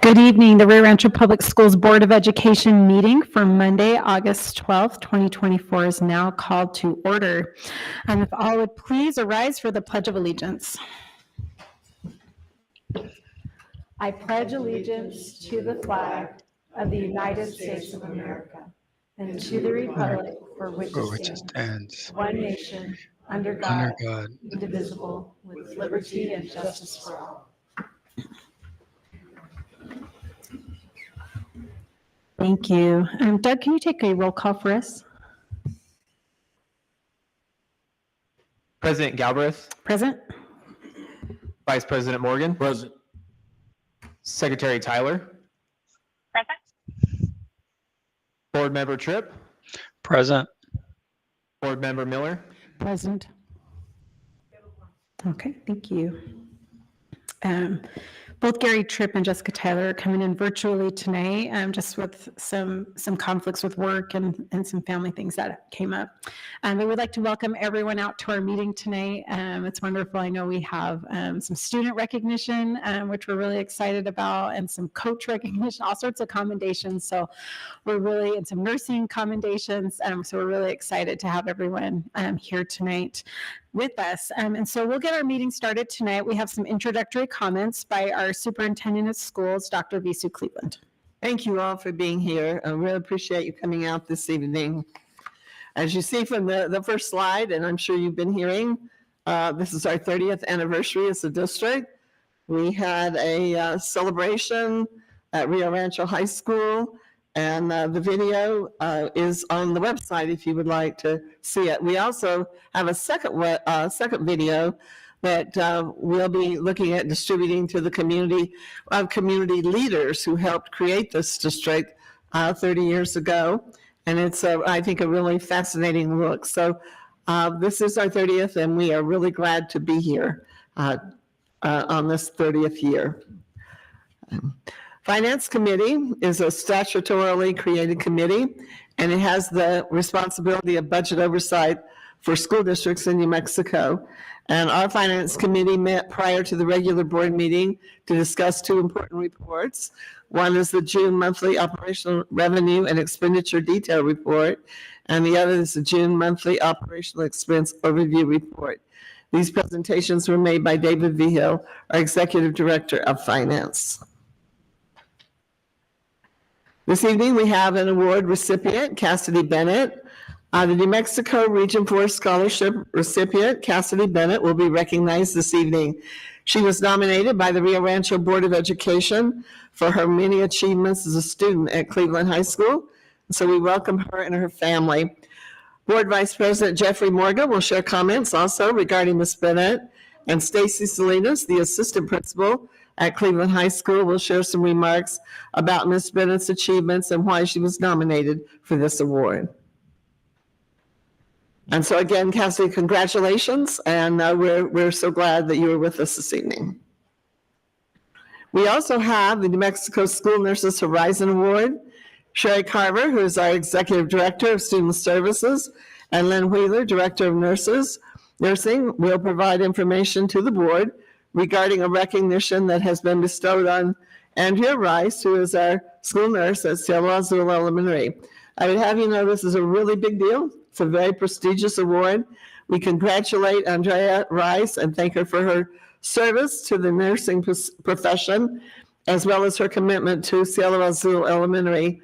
Good evening. The Rancho Public Schools Board of Education meeting for Monday, August 12th, 2024 is now called to order. If all would please arise for the Pledge of Allegiance. I pledge allegiance to the flag of the United States of America and to the republic for which it stands, one nation, under God, indivisible, with liberty and justice for all. Thank you. Doug, can you take a roll call for us? President Galbraith. Present. Vice President Morgan. Present. Secretary Tyler. Present. Board Member Tripp. Present. Board Member Miller. Present. Okay, thank you. Both Gary Tripp and Jessica Tyler are coming in virtually tonight, just with some conflicts with work and some family things that came up. I would like to welcome everyone out to our meeting tonight. It's wonderful. I know we have some student recognition, which we're really excited about, and some coach recognition, all sorts of commendations. So we're really, and some nursing commendations. So we're really excited to have everyone here tonight with us. And so we'll get our meeting started tonight. We have some introductory comments by our superintendent of schools, Dr. Visu Cleveland. Thank you all for being here. I really appreciate you coming out this evening. As you see from the first slide, and I'm sure you've been hearing, this is our 30th anniversary as a district. We had a celebration at Rio Rancho High School, and the video is on the website if you would like to see it. We also have a second video that we'll be looking at distributing to the community of community leaders who helped create this district 30 years ago. And it's, I think, a really fascinating look. So this is our 30th, and we are really glad to be here on this 30th year. Finance Committee is a statutorily created committee, and it has the responsibility of budget oversight for school districts in New Mexico. And our Finance Committee met prior to the regular board meeting to discuss two important reports. One is the June monthly operational revenue and expenditure detail report, and the other is the June monthly operational expense overview report. These presentations were made by David Vigil, our Executive Director of Finance. This evening, we have an award recipient, Cassidy Bennett. The New Mexico Region 4 Scholarship recipient, Cassidy Bennett, will be recognized this evening. She was nominated by the Rio Rancho Board of Education for her many achievements as a student at Cleveland High School. So we welcome her and her family. Board Vice President Jeffrey Morgan will share comments also regarding Ms. Bennett, and Stacy Salinas, the assistant principal at Cleveland High School, will share some remarks about Ms. Bennett's achievements and why she was nominated for this award. And so again, Cassidy, congratulations, and we're so glad that you were with us this evening. We also have the New Mexico School Nurses Horizon Award. Sherry Carver, who is our Executive Director of Student Services, and Lynn Wheeler, Director of Nursing, will provide information to the board regarding a recognition that has been bestowed on Andrea Rice, who is our school nurse at Cielo Azul Elementary. I would have you know this is a really big deal. It's a very prestigious award. We congratulate Andrea Rice and thank her for her service to the nursing profession, as well as her commitment to Cielo Azul Elementary.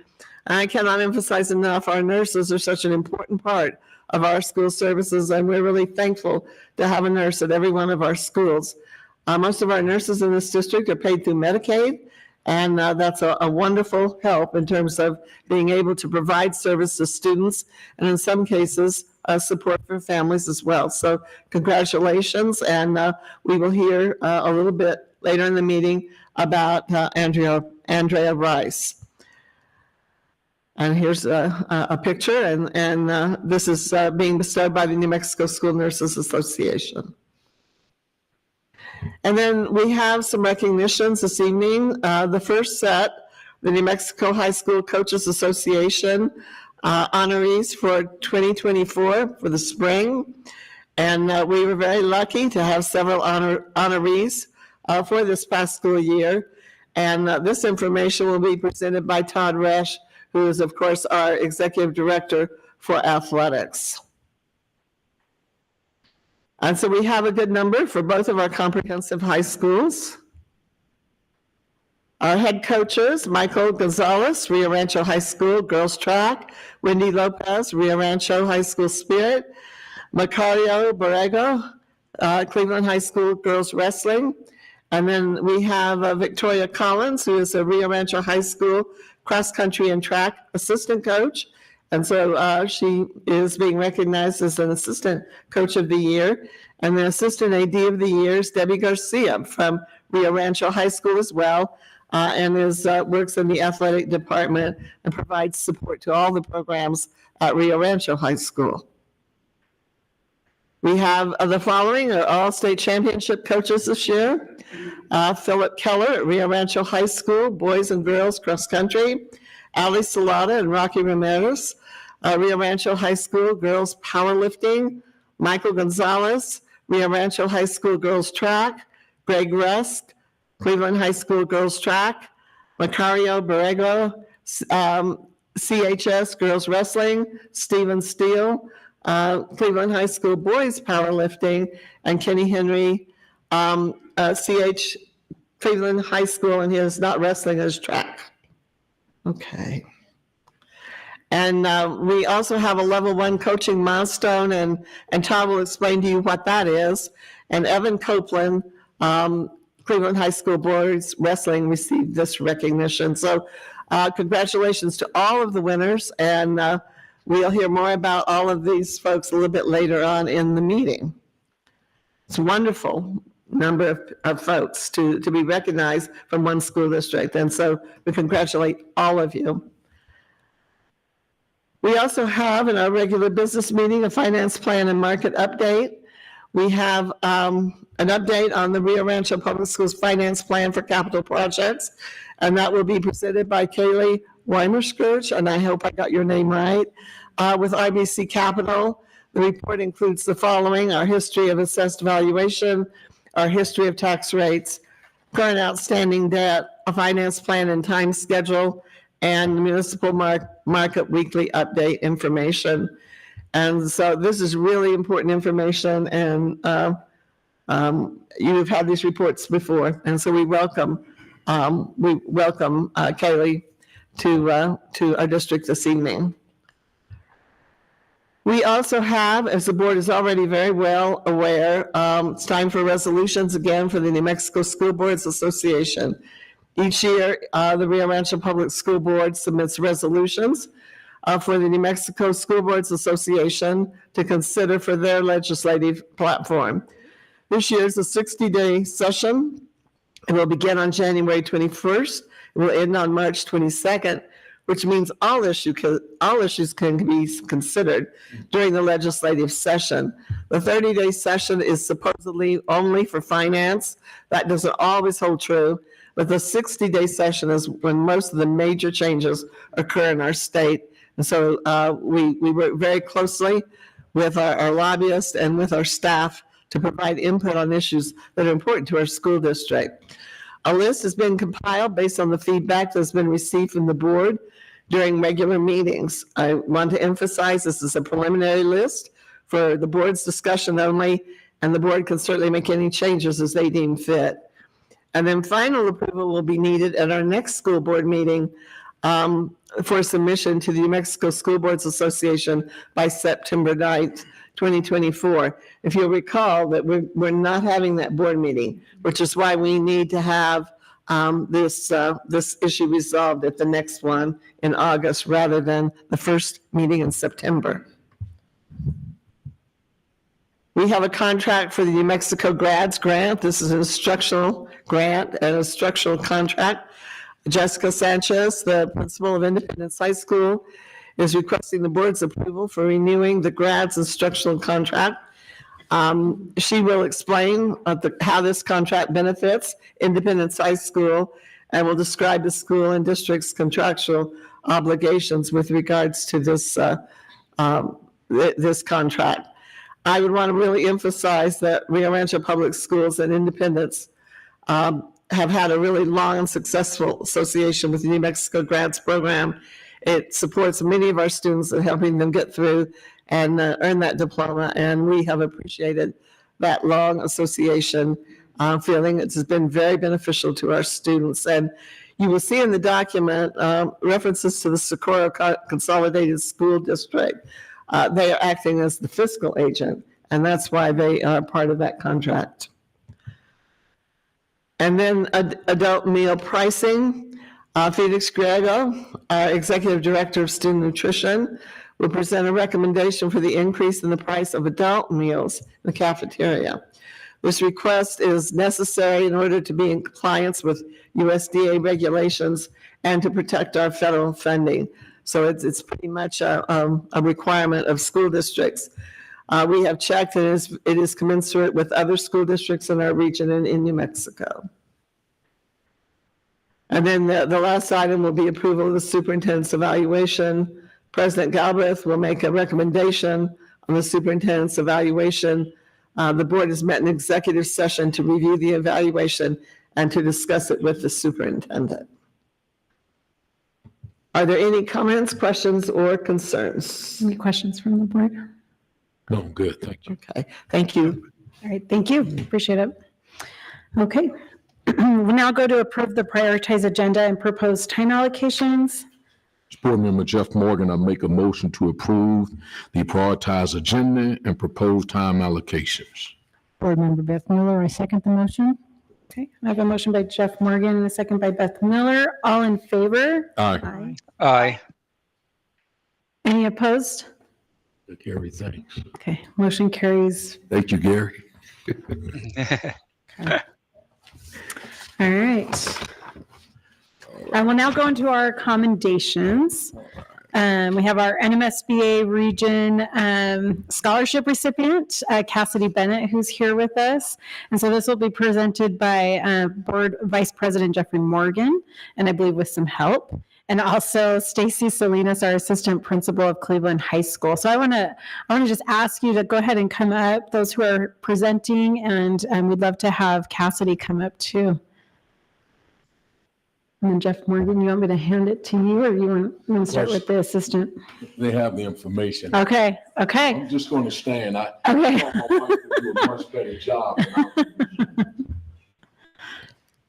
I cannot emphasize enough, our nurses are such an important part of our school services, and we're really thankful to have a nurse at every one of our schools. Most of our nurses in this district are paid through Medicaid, and that's a wonderful help in terms of being able to provide service to students, and in some cases, support for families as well. So congratulations, and we will hear a little bit later in the meeting about Andrea Rice. And here's a picture, and this is being bestowed by the New Mexico School Nurses Association. And then we have some recognitions this evening. The first set, the New Mexico High School Coaches Association honorees for 2024 for the spring. And we were very lucky to have several honorees for this past school year. And this information will be presented by Todd Resch, who is, of course, our Executive Director for Athletics. And so we have a good number for both of our comprehensive high schools. Our head coaches, Michael Gonzalez, Rio Rancho High School Girls Track, Wendy Lopez, Rio Rancho High School Spirit, Macario Borrego, Cleveland High School Girls Wrestling. And then we have Victoria Collins, who is a Rio Rancho High School Cross Country and Track Assistant Coach. And so she is being recognized as an Assistant Coach of the Year. And the Assistant AD of the Year is Debbie Garcia from Rio Rancho High School as well, and works in the athletic department and provides support to all the programs at Rio Rancho High School. We have the following are all state championship coaches this year. Philip Keller at Rio Rancho High School, boys and girls cross country. Ali Salada and Rocky Ramirez, Rio Rancho High School girls powerlifting. Michael Gonzalez, Rio Rancho High School girls track. Greg Rusk, Cleveland High School girls track. Macario Borrego, CHS girls wrestling. Stephen Steele, Cleveland High School boys powerlifting, and Kenny Henry, CH Cleveland High School, and he is not wrestling, his track. Okay. And we also have a level 1 coaching milestone, and Todd will explain to you what that is. And Evan Copeland, Cleveland High School boys wrestling, received this recognition. So congratulations to all of the winners, and we'll hear more about all of these folks a little bit later on in the meeting. It's a wonderful number of folks to be recognized from one school district, and so we congratulate all of you. We also have in our regular business meeting a finance plan and market update. We have an update on the Rio Rancho Public Schools finance plan for capital projects, and that will be presented by Kaylee Weimerskirch, and I hope I got your name right, with RBC Capital. The report includes the following: our history of assessed valuation, our history of tax rates, current outstanding debt, a finance plan and time schedule, and municipal market weekly update information. And so this is really important information, and you've had these reports before, and so we welcome Kaylee to our district this evening. We also have, as the board is already very well aware, it's time for resolutions again for the New Mexico School Boards Association. Each year, the Rio Rancho Public School Board submits resolutions for the New Mexico School Boards Association to consider for their legislative platform. This year is a 60-day session. It will begin on January 21st. It will end on March 22nd, which means all issues can be considered during the legislative session. The 30-day session is supposedly only for finance. That doesn't always hold true, but the 60-day session is when most of the major changes occur in our state. And so we work very closely with our lobbyists and with our staff to provide input on issues that are important to our school district. A list has been compiled based on the feedback that's been received from the board during regular meetings. I want to emphasize this is a preliminary list for the board's discussion only, and the board can certainly make any changes as they deem fit. And then final approval will be needed at our next school board meeting for submission to the New Mexico School Boards Association by September 9th, 2024. If you'll recall that we're not having that board meeting, which is why we need to have this issue resolved at the next one in August rather than the first meeting in September. We have a contract for the New Mexico Grads Grant. This is an instructional grant and a structural contract. Jessica Sanchez, the principal of Independence High School, is requesting the board's approval for renewing the Grads instructional contract. She will explain how this contract benefits Independence High School and will describe the school and district's contractual obligations with regards to this, this contract. I would want to really emphasize that Rio Rancho Public Schools and Independence have had a really long and successful association with the New Mexico Grants Program. It supports many of our students in helping them get through and earn that diploma, and we have appreciated that long association, feeling it's been very beneficial to our students. And you will see in the document references to the Socorro Consolidated School District. They are acting as the fiscal agent, and that's why they are part of that contract. And then adult meal pricing. Felix Griego, our Executive Director of Student Nutrition, will present a recommendation for the increase in the price of adult meals in the cafeteria. This request is necessary in order to be in compliance with USDA regulations and to protect our federal funding. So it's pretty much a requirement of school districts. We have checked and it is commensurate with other school districts in our region and in New Mexico. And then the last item will be approval of the superintendent's evaluation. President Galbraith will make a recommendation on the superintendent's evaluation. The board has met in executive session to review the evaluation and to discuss it with the superintendent. Are there any comments, questions, or concerns? Any questions from the board? No, good, thank you. Okay, thank you. All right, thank you. Appreciate it. Okay. We'll now go to approve the prioritized agenda and proposed time allocations. Board Member Jeff Morgan, I make a motion to approve the prioritized agenda and proposed time allocations. Board Member Beth Mueller, I second the motion. Okay, I have a motion by Jeff Morgan and a second by Beth Miller. All in favor? Aye. Aye. Any opposed? Gary, thanks. Okay, motion carries. Thank you, Gary. All right. I will now go into our commendations. We have our NMSBA region scholarship recipient, Cassidy Bennett, who's here with us. And so this will be presented by Board Vice President Jeffrey Morgan, and I believe with some help. And also Stacy Salinas, our assistant principal of Cleveland High School. So I want to just ask you to go ahead and come up, those who are presenting, and we'd love to have Cassidy come up too. And then Jeff Morgan, you want me to hand it to you, or you want to start with the assistant? They have the information. Okay. I'm just going to stand. Okay. My wife will do a much better job.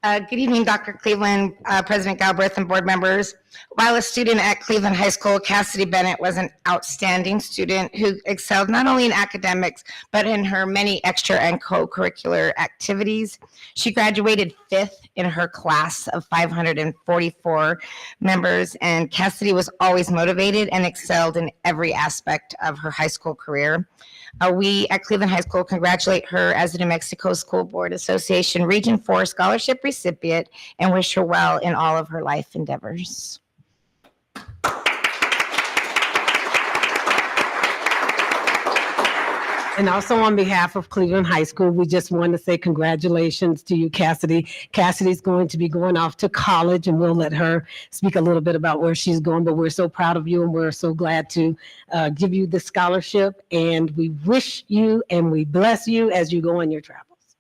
Good evening, Dr. Cleveland, President Galbraith, and board members. While a student at Cleveland High School, Cassidy Bennett was an outstanding student who excelled not only in academics, but in her many extra and co-curricular activities. She graduated 5th in her class of 544 members, and Cassidy was always motivated and excelled in every aspect of her high school career. We at Cleveland High School congratulate her as the New Mexico School Board Association Region 4 scholarship recipient and wish her well in all of her life endeavors. And also on behalf of Cleveland High School, we just want to say congratulations to you, Cassidy. Cassidy's going to be going off to college, and we'll let her speak a little bit about where she's going, but we're so proud of you, and we're so glad to give you the scholarship, and we wish you and we bless you as you go on your travels.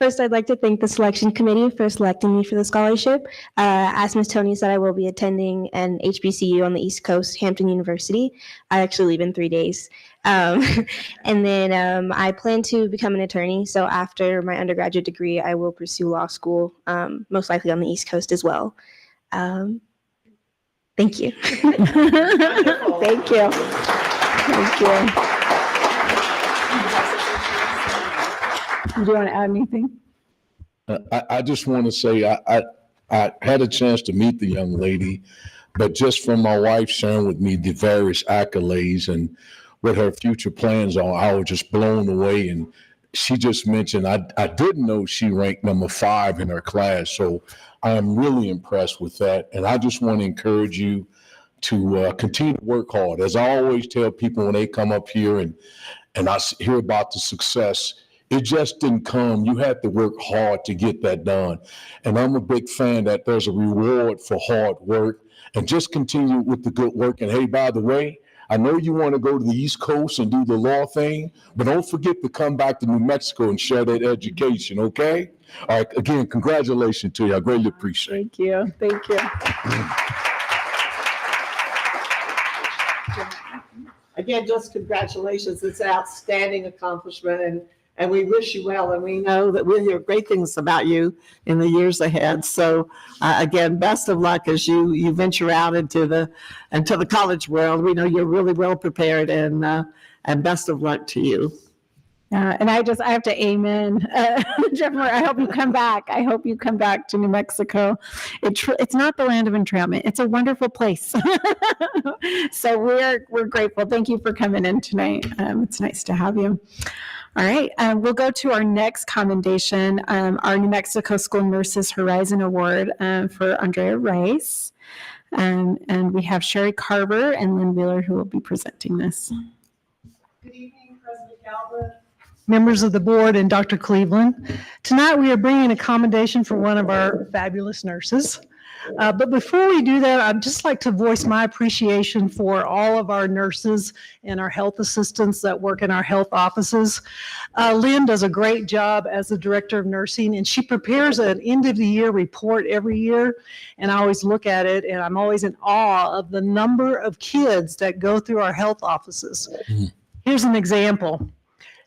First, I'd like to thank the selection committee for selecting me for the scholarship. As Ms. Tony said, I will be attending an HBCU on the East Coast, Hampton University. I actually leave in 3 days. And then I plan to become an attorney. So after my undergraduate degree, I will pursue law school, most likely on the East Coast as well. Thank you. Thank you. Thank you. Do you want to add anything? I just want to say I had a chance to meet the young lady, but just from my wife sharing with me the various accolades and what her future plans are, I was just blown away. And she just mentioned, I didn't know she ranked number 5 in her class. So I am really impressed with that. And I just want to encourage you to continue to work hard. As I always tell people when they come up here and I hear about the success, it just didn't come. You had to work hard to get that done. And I'm a big fan that there's a reward for hard work, and just continue with the good work. And hey, by the way, I know you want to go to the East Coast and do the law thing, but don't forget to come back to New Mexico and share that education, okay? All right, again, congratulations to you. I greatly appreciate it. Thank you. Thank you. Again, just congratulations. It's an outstanding accomplishment, and we wish you well. And we know that we'll hear great things about you in the years ahead. So again, best of luck as you venture out into the college world. We know you're really well prepared, and best of luck to you. And I have to amen. Jeff Moore, I hope you come back. I hope you come back to New Mexico. It's not the land of entrailment. It's a wonderful place. So we're grateful. Thank you for coming in tonight. It's nice to have you. All right, we'll go to our next commendation, our New Mexico School Nurses Horizon Award for Andrea Rice. And we have Sherry Carver and Lynn Wheeler who will be presenting this. Good evening, President Galbraith, members of the board, and Dr. Cleveland. Tonight we are bringing a commendation for one of our fabulous nurses. But before we do that, I'd just like to voice my appreciation for all of our nurses and our health assistants that work in our health offices. Lynn does a great job as the director of nursing, and she prepares an end of the year report every year. And I always look at it, and I'm always in awe of the number of kids that go through our health offices. Here's an example.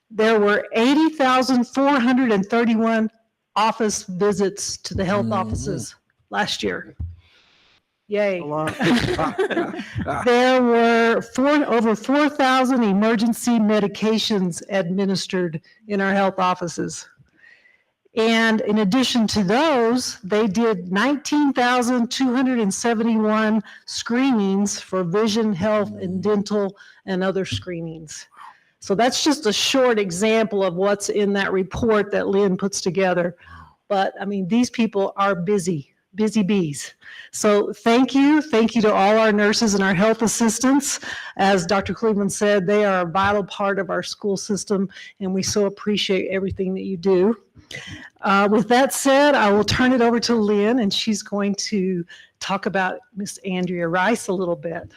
There were 80,431 office visits to the health offices last year. Yay. There were over 4,000 emergency medications administered in our health offices. And in addition to those, they did 19,271 screenings for vision, health, and dental and other screenings. So that's just a short example of what's in that report that Lynn puts together. But I mean, these people are busy bees. So thank you. Thank you to all our nurses and our health assistants. As Dr. Cleveland said, they are a vital part of our school system, and we so appreciate everything that you do. With that said, I will turn it over to Lynn, and she's going to talk about Miss Andrea Rice a little bit.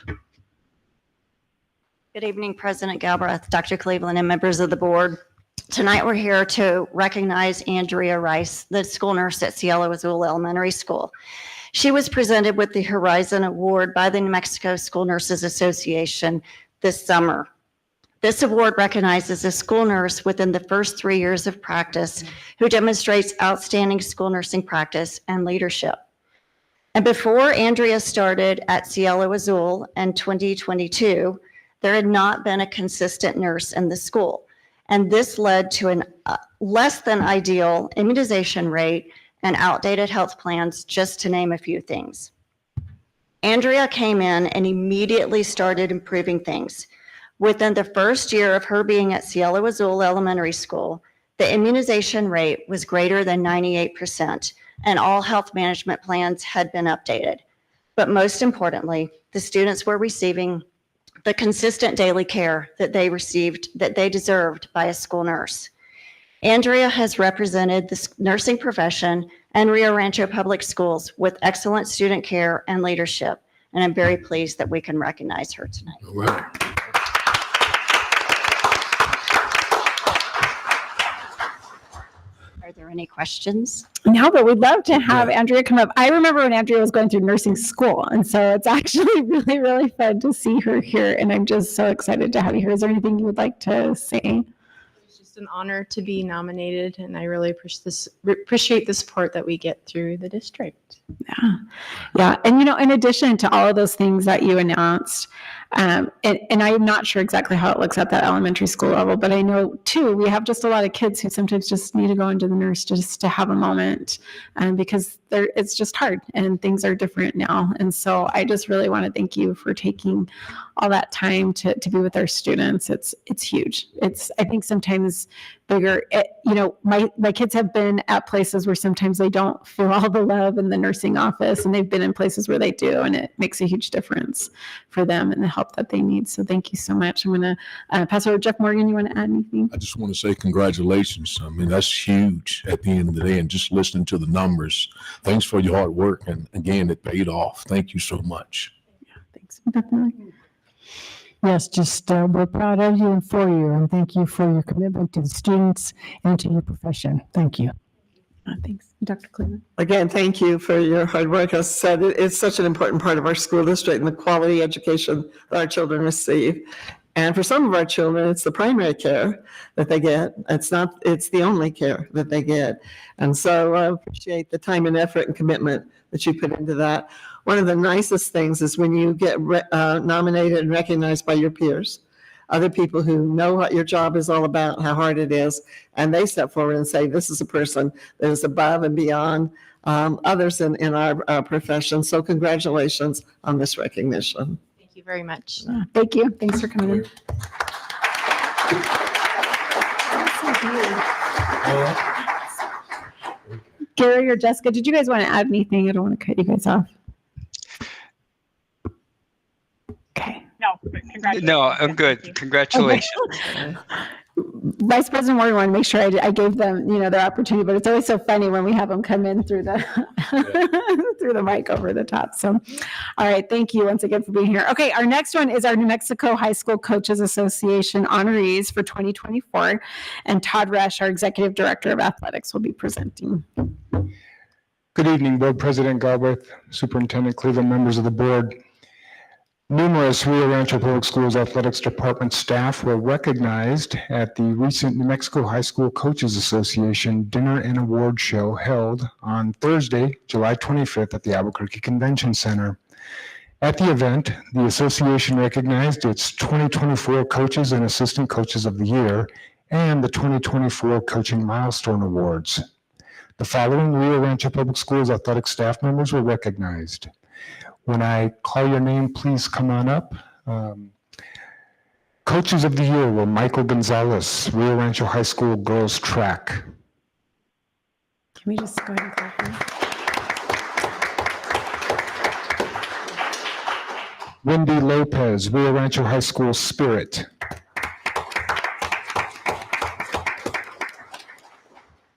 Good evening, President Galbraith, Dr. Cleveland, and members of the board. Tonight, we're here to recognize Andrea Rice, the school nurse at Cielo Azul Elementary School. She was presented with the Horizon Award by the New Mexico School Nurses Association this summer. This award recognizes a school nurse within the first 3 years of practice who demonstrates outstanding school nursing practice and leadership. And before Andrea started at Cielo Azul in 2022, there had not been a consistent nurse in the school. And this led to a less than ideal immunization rate and outdated health plans, just to name a few things. Andrea came in and immediately started improving things. Within the first year of her being at Cielo Azul Elementary School, the immunization rate was greater than 98%, and all health management plans had been updated. But most importantly, the students were receiving the consistent daily care that they received, that they deserved by a school nurse. Andrea has represented the nursing profession and Rio Rancho Public Schools with excellent student care and leadership, and I'm very pleased that we can recognize her tonight. All right. Are there any questions? No, but we'd love to have Andrea come up. I remember when Andrea was going through nursing school, and so it's actually really, really fun to see her here, and I'm just so excited to have you here. Is there anything you would like to say? It's just an honor to be nominated, and I really appreciate the support that we get through the district. Yeah. And, in addition to all of those things that you announced, and I'm not sure exactly how it looks at that elementary school level, but I know too, we have just a lot of kids who sometimes just need to go into the nurse just to have a moment, because it's just hard and things are different now. And so I just really want to thank you for taking all that time to be with our students. It's huge. I think sometimes bigger, my kids have been at places where sometimes they don't feel all the love in the nursing office, and they've been in places where they do, and it makes a huge difference for them and the help that they need. So thank you so much. I'm going to pass over to Jeff Morgan. You want to add anything? I just want to say congratulations. I mean, that's huge at the end of the day, and just listening to the numbers. Thanks for your hard work. And again, it paid off. Thank you so much. Yeah, thanks. Definitely. Yes, just we're proud of you and for you, and thank you for your commitment to the students and to your profession. Thank you. Thanks. Dr. Cleveland. Again, thank you for your hard work. As I said, it's such an important part of our school district and the quality education that our children receive. And for some of our children, it's the primary care that they get. It's the only care that they get. And so I appreciate the time and effort and commitment that you put into that. One of the nicest things is when you get nominated and recognized by your peers, other people who know what your job is all about, how hard it is, and they step forward and say, this is a person that is above and beyond others in our profession. So congratulations on this recognition. Thank you very much. Thank you. Thanks for coming in. Gary or Jessica, did you guys want to add anything? I don't want to cut you guys off. Okay. No, I'm good. Congratulations. Vice President Morgan wanted to make sure I gave them, their opportunity, but it's always so funny when we have them come in through the through the mic over the top. So, all right, thank you once again for being here. Okay, our next one is our New Mexico High School Coaches Association honorees for 2024, and Todd Resch, our Executive Director of Athletics, will be presenting. Good evening, Board President Galbraith, Superintendent Cleveland, members of the board. Numerous Rio Rancho Public Schools Athletics Department staff were recognized at the recent New Mexico High School Coaches Association Dinner and Award Show held on Thursday, July 25th at the Albuquerque Convention Center. At the event, the association recognized its 2024 Coaches and Assistant Coaches of the Year and the 2024 Coaching Milestone Awards. The following Rio Rancho Public Schools athletic staff members were recognized. When I call your name, please come on up. Coaches of the Year were Michael Gonzalez, Rio Rancho High School Girls Track. Can we just go ahead and clap here? Wendy Lopez, Rio Rancho High School Spirit.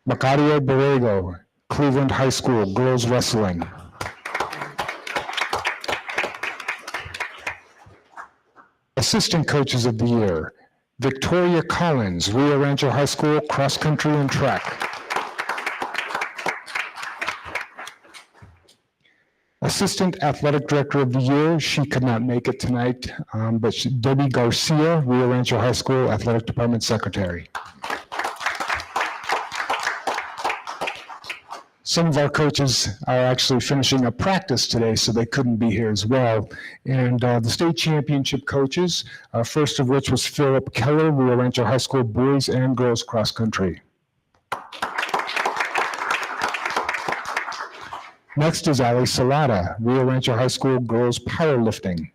Macario Borrego, Cleveland High School Girls Wrestling. Assistant Coaches of the Year, Victoria Collins, Rio Rancho High School Cross Country and Track. Assistant Athletic Director of the Year, she could not make it tonight, but Debbie Garcia, Rio Rancho High School Athletic Department Secretary. Some of our coaches are actually finishing up practice today, so they couldn't be here as well. And the state championship coaches, first of which was Philip Keller, Rio Rancho High School Boys and Girls Cross Country. Next is Ali Salada, Rio Rancho High School Girls Powerlifting.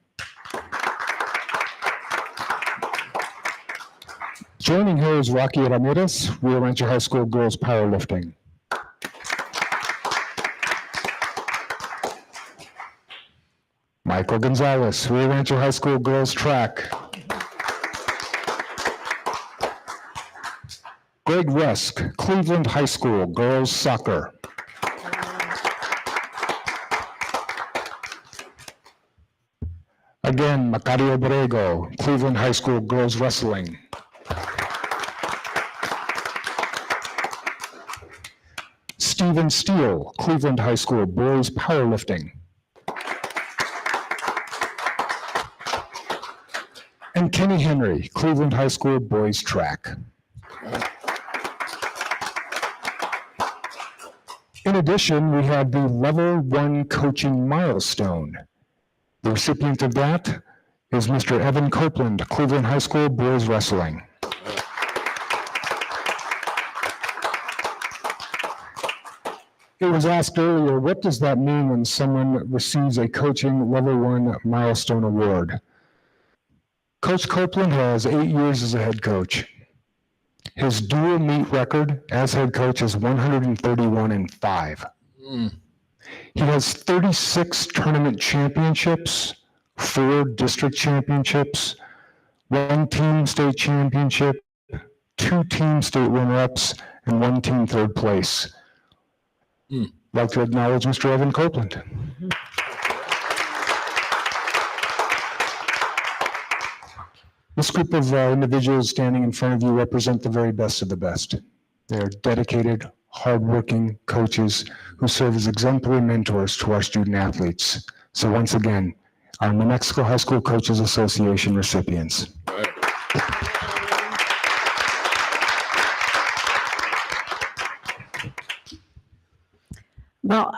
Joining her is Rocky Ramirez, Rio Rancho High School Girls Powerlifting. Michael Gonzalez, Rio Rancho High School Girls Track. Greg Rusk, Cleveland High School Girls Soccer. Again, Macario Borrego, Cleveland High School Girls Wrestling. Stephen Steele, Cleveland High School Boys Powerlifting. And Kenny Henry, Cleveland High School Boys Track. In addition, we have the Level 1 Coaching Milestone. The recipient of that is Mr. Evan Copeland, Cleveland High School Boys Wrestling. It was asked earlier, what does that mean when someone receives a Coaching Level 1 Milestone Award? Coach Copeland has 8 years as a head coach. His dual meet record as head coach is 131-5. He has 36 tournament championships, 4 district championships, 1 team state championship, 2 team state runner-ups, and 1 team third place. I'd like to acknowledge Mr. Evan Copeland. This group of individuals standing in front of you represent the very best of the best. They're dedicated, hardworking coaches who serve as exemplary mentors to our student athletes. So once again, our New Mexico High School Coaches Association recipients. Well,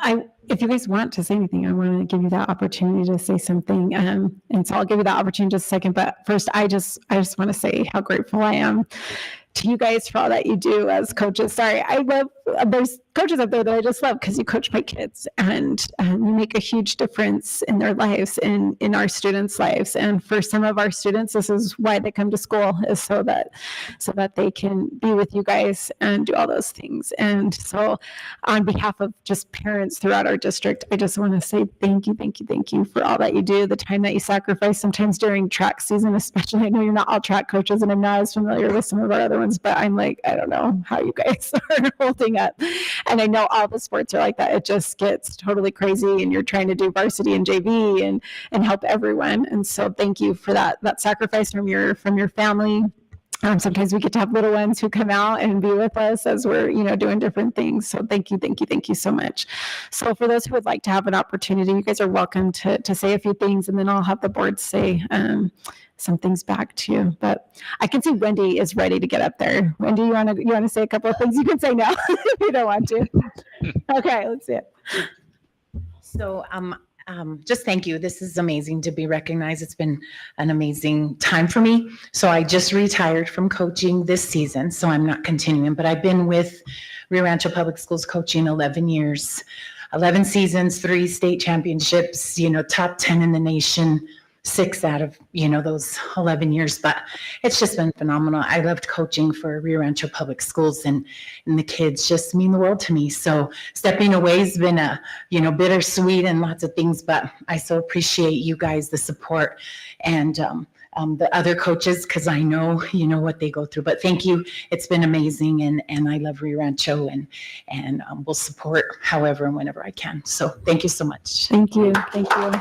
if you guys want to say anything, I want to give you that opportunity to say something. And so I'll give you that opportunity in just a second. But first, I just want to say how grateful I am to you guys for all that you do as coaches. Sorry, there's coaches up there that I just love because you coach my kids and you make a huge difference in their lives, in our students' lives. And for some of our students, this is why they come to school, is so that they can be with you guys and do all those things. And so on behalf of just parents throughout our district, I just want to say thank you for all that you do, the time that you sacrifice sometimes during track season, especially. I know you're not all track coaches and I'm not as familiar with some of our other ones, but I'm like, I don't know how you guys are holding up. And I know all the sports are like that. It just gets totally crazy and you're trying to do varsity and JV and help everyone. And so thank you for that sacrifice from your family. Sometimes we get to have little ones who come out and be with us as we're, doing different things. So thank you so much. So for those who would like to have an opportunity, you guys are welcome to say a few things, and then I'll have the board say some things back to you. But I can see Wendy is ready to get up there. Wendy, you want to say a couple of things? You can say no if you don't want to. Okay, let's see it. So just thank you. This is amazing to be recognized. It's been an amazing time for me. So I just retired from coaching this season, so I'm not continuing, but I've been with Rio Rancho Public Schools coaching 11 years, 11 seasons, 3 state championships, top 10 in the nation, 6 out of, those 11 years, but it's just been phenomenal. I loved coaching for Rio Rancho Public Schools and the kids just mean the world to me. So stepping away has been a, bittersweet and lots of things, but I so appreciate you guys, the support and the other coaches, because I know, what they go through, but thank you. It's been amazing. And I love Rio Rancho and we'll support however and whenever I can. So thank you so much. Thank you. Thank you.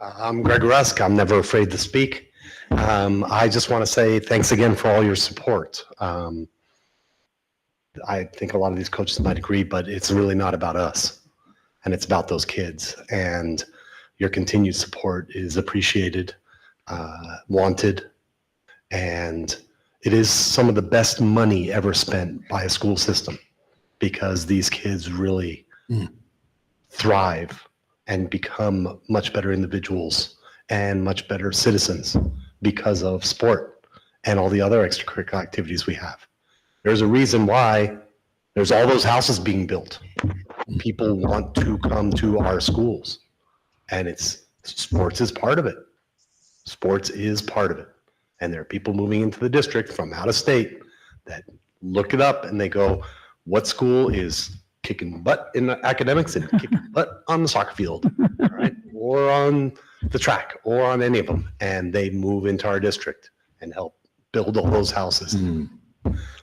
I'm Greg Rusk. I'm never afraid to speak. I just want to say thanks again for all your support. I think a lot of these coaches might agree, but it's really not about us, and it's about those kids. And your continued support is appreciated, wanted, and it is some of the best money ever spent by a school system, because these kids really thrive and become much better individuals and much better citizens because of sport and all the other extracurricular activities we have. There's a reason why there's all those houses being built. People want to come to our schools, and sports is part of it. Sports is part of it. And there are people moving into the district from out of state that look it up and they go, what school is kicking butt in the academics and kicking butt on the soccer field, right? Or on the track, or on any of them. And they move into our district and help build all those houses.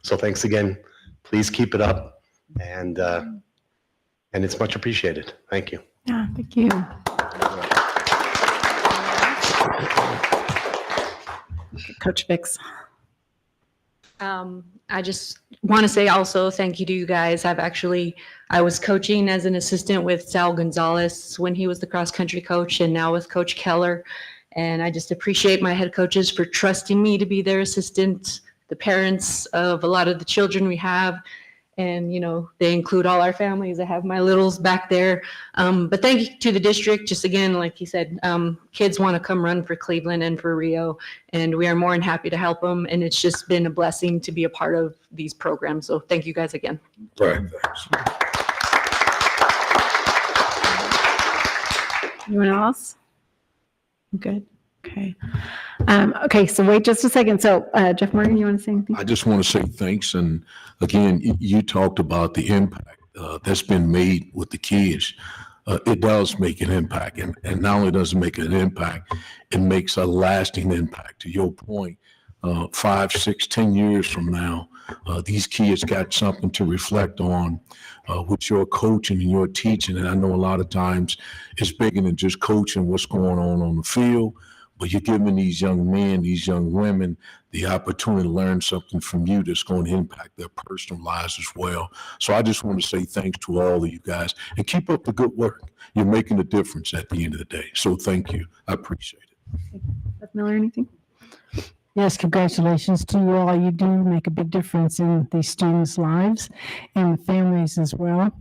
So thanks again. Please keep it up. And it's much appreciated. Thank you. Yeah, thank you. Coach Bix. I just want to say also thank you to you guys. I was coaching as an assistant with Sal Gonzalez when he was the cross country coach, and now with Coach Keller. And I just appreciate my head coaches for trusting me to be their assistant, the parents of a lot of the children we have. And, they include all our families. I have my littles back there. But thank you to the district. Just again, like he said, kids want to come run for Cleveland and for Rio, and we are more than happy to help them. And it's just been a blessing to be a part of these programs. So thank you guys again. Right. Thanks. Anyone else? Good. Okay. Okay, so wait just a second. So Jeff Morgan, you want to say anything? I just want to say thanks. And again, you talked about the impact that's been made with the kids. It does make an impact. And not only does it make an impact, it makes a lasting impact. To your point, 5, 6, 10 years from now, these kids got something to reflect on with your coaching and your teaching. And I know a lot of times it's bigger than just coaching what's going on the field, but you're giving these young men, these young women, the opportunity to learn something from you that's going to impact their personal lives as well. So I just want to say thanks to all of you guys and keep up the good work. You're making a difference at the end of the day. So thank you. I appreciate it. Beth Miller, anything? Yes, congratulations to you all. You do make a big difference in these students' lives and the families as well.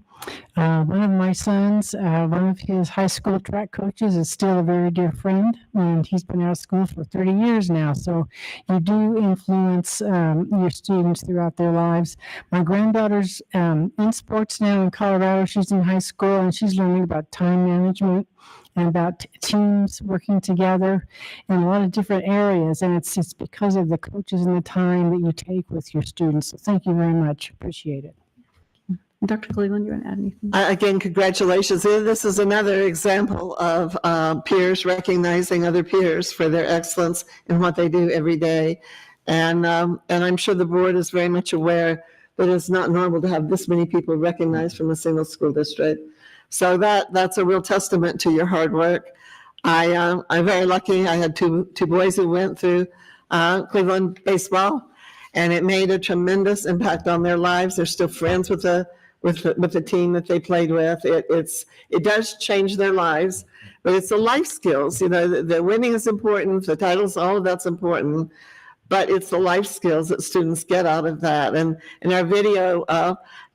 One of my sons, one of his high school track coaches is still a very dear friend, and he's been out of school for 30 years now. So you do influence your students throughout their lives. My granddaughter's in sports now in Colorado. She's in high school, and she's learning about time management and about teams working together in a lot of different areas. And it's because of the coaches and the time that you take with your students. So thank you very much. Appreciate it. Dr. Cleveland, you want to add anything? Again, congratulations. This is another example of peers recognizing other peers for their excellence in what they do every day. And I'm sure the board is very much aware that it's not normal to have this many people recognized from a single school district. So that's a real testament to your hard work. I'm very lucky. I had two boys who went through Cleveland baseball, and it made a tremendous impact on their lives. They're still friends with the team that they played with. It does change their lives, but it's the life skills. You know, the winning is important, the titles, all of that's important, but it's the life skills that students get out of that. And in our video,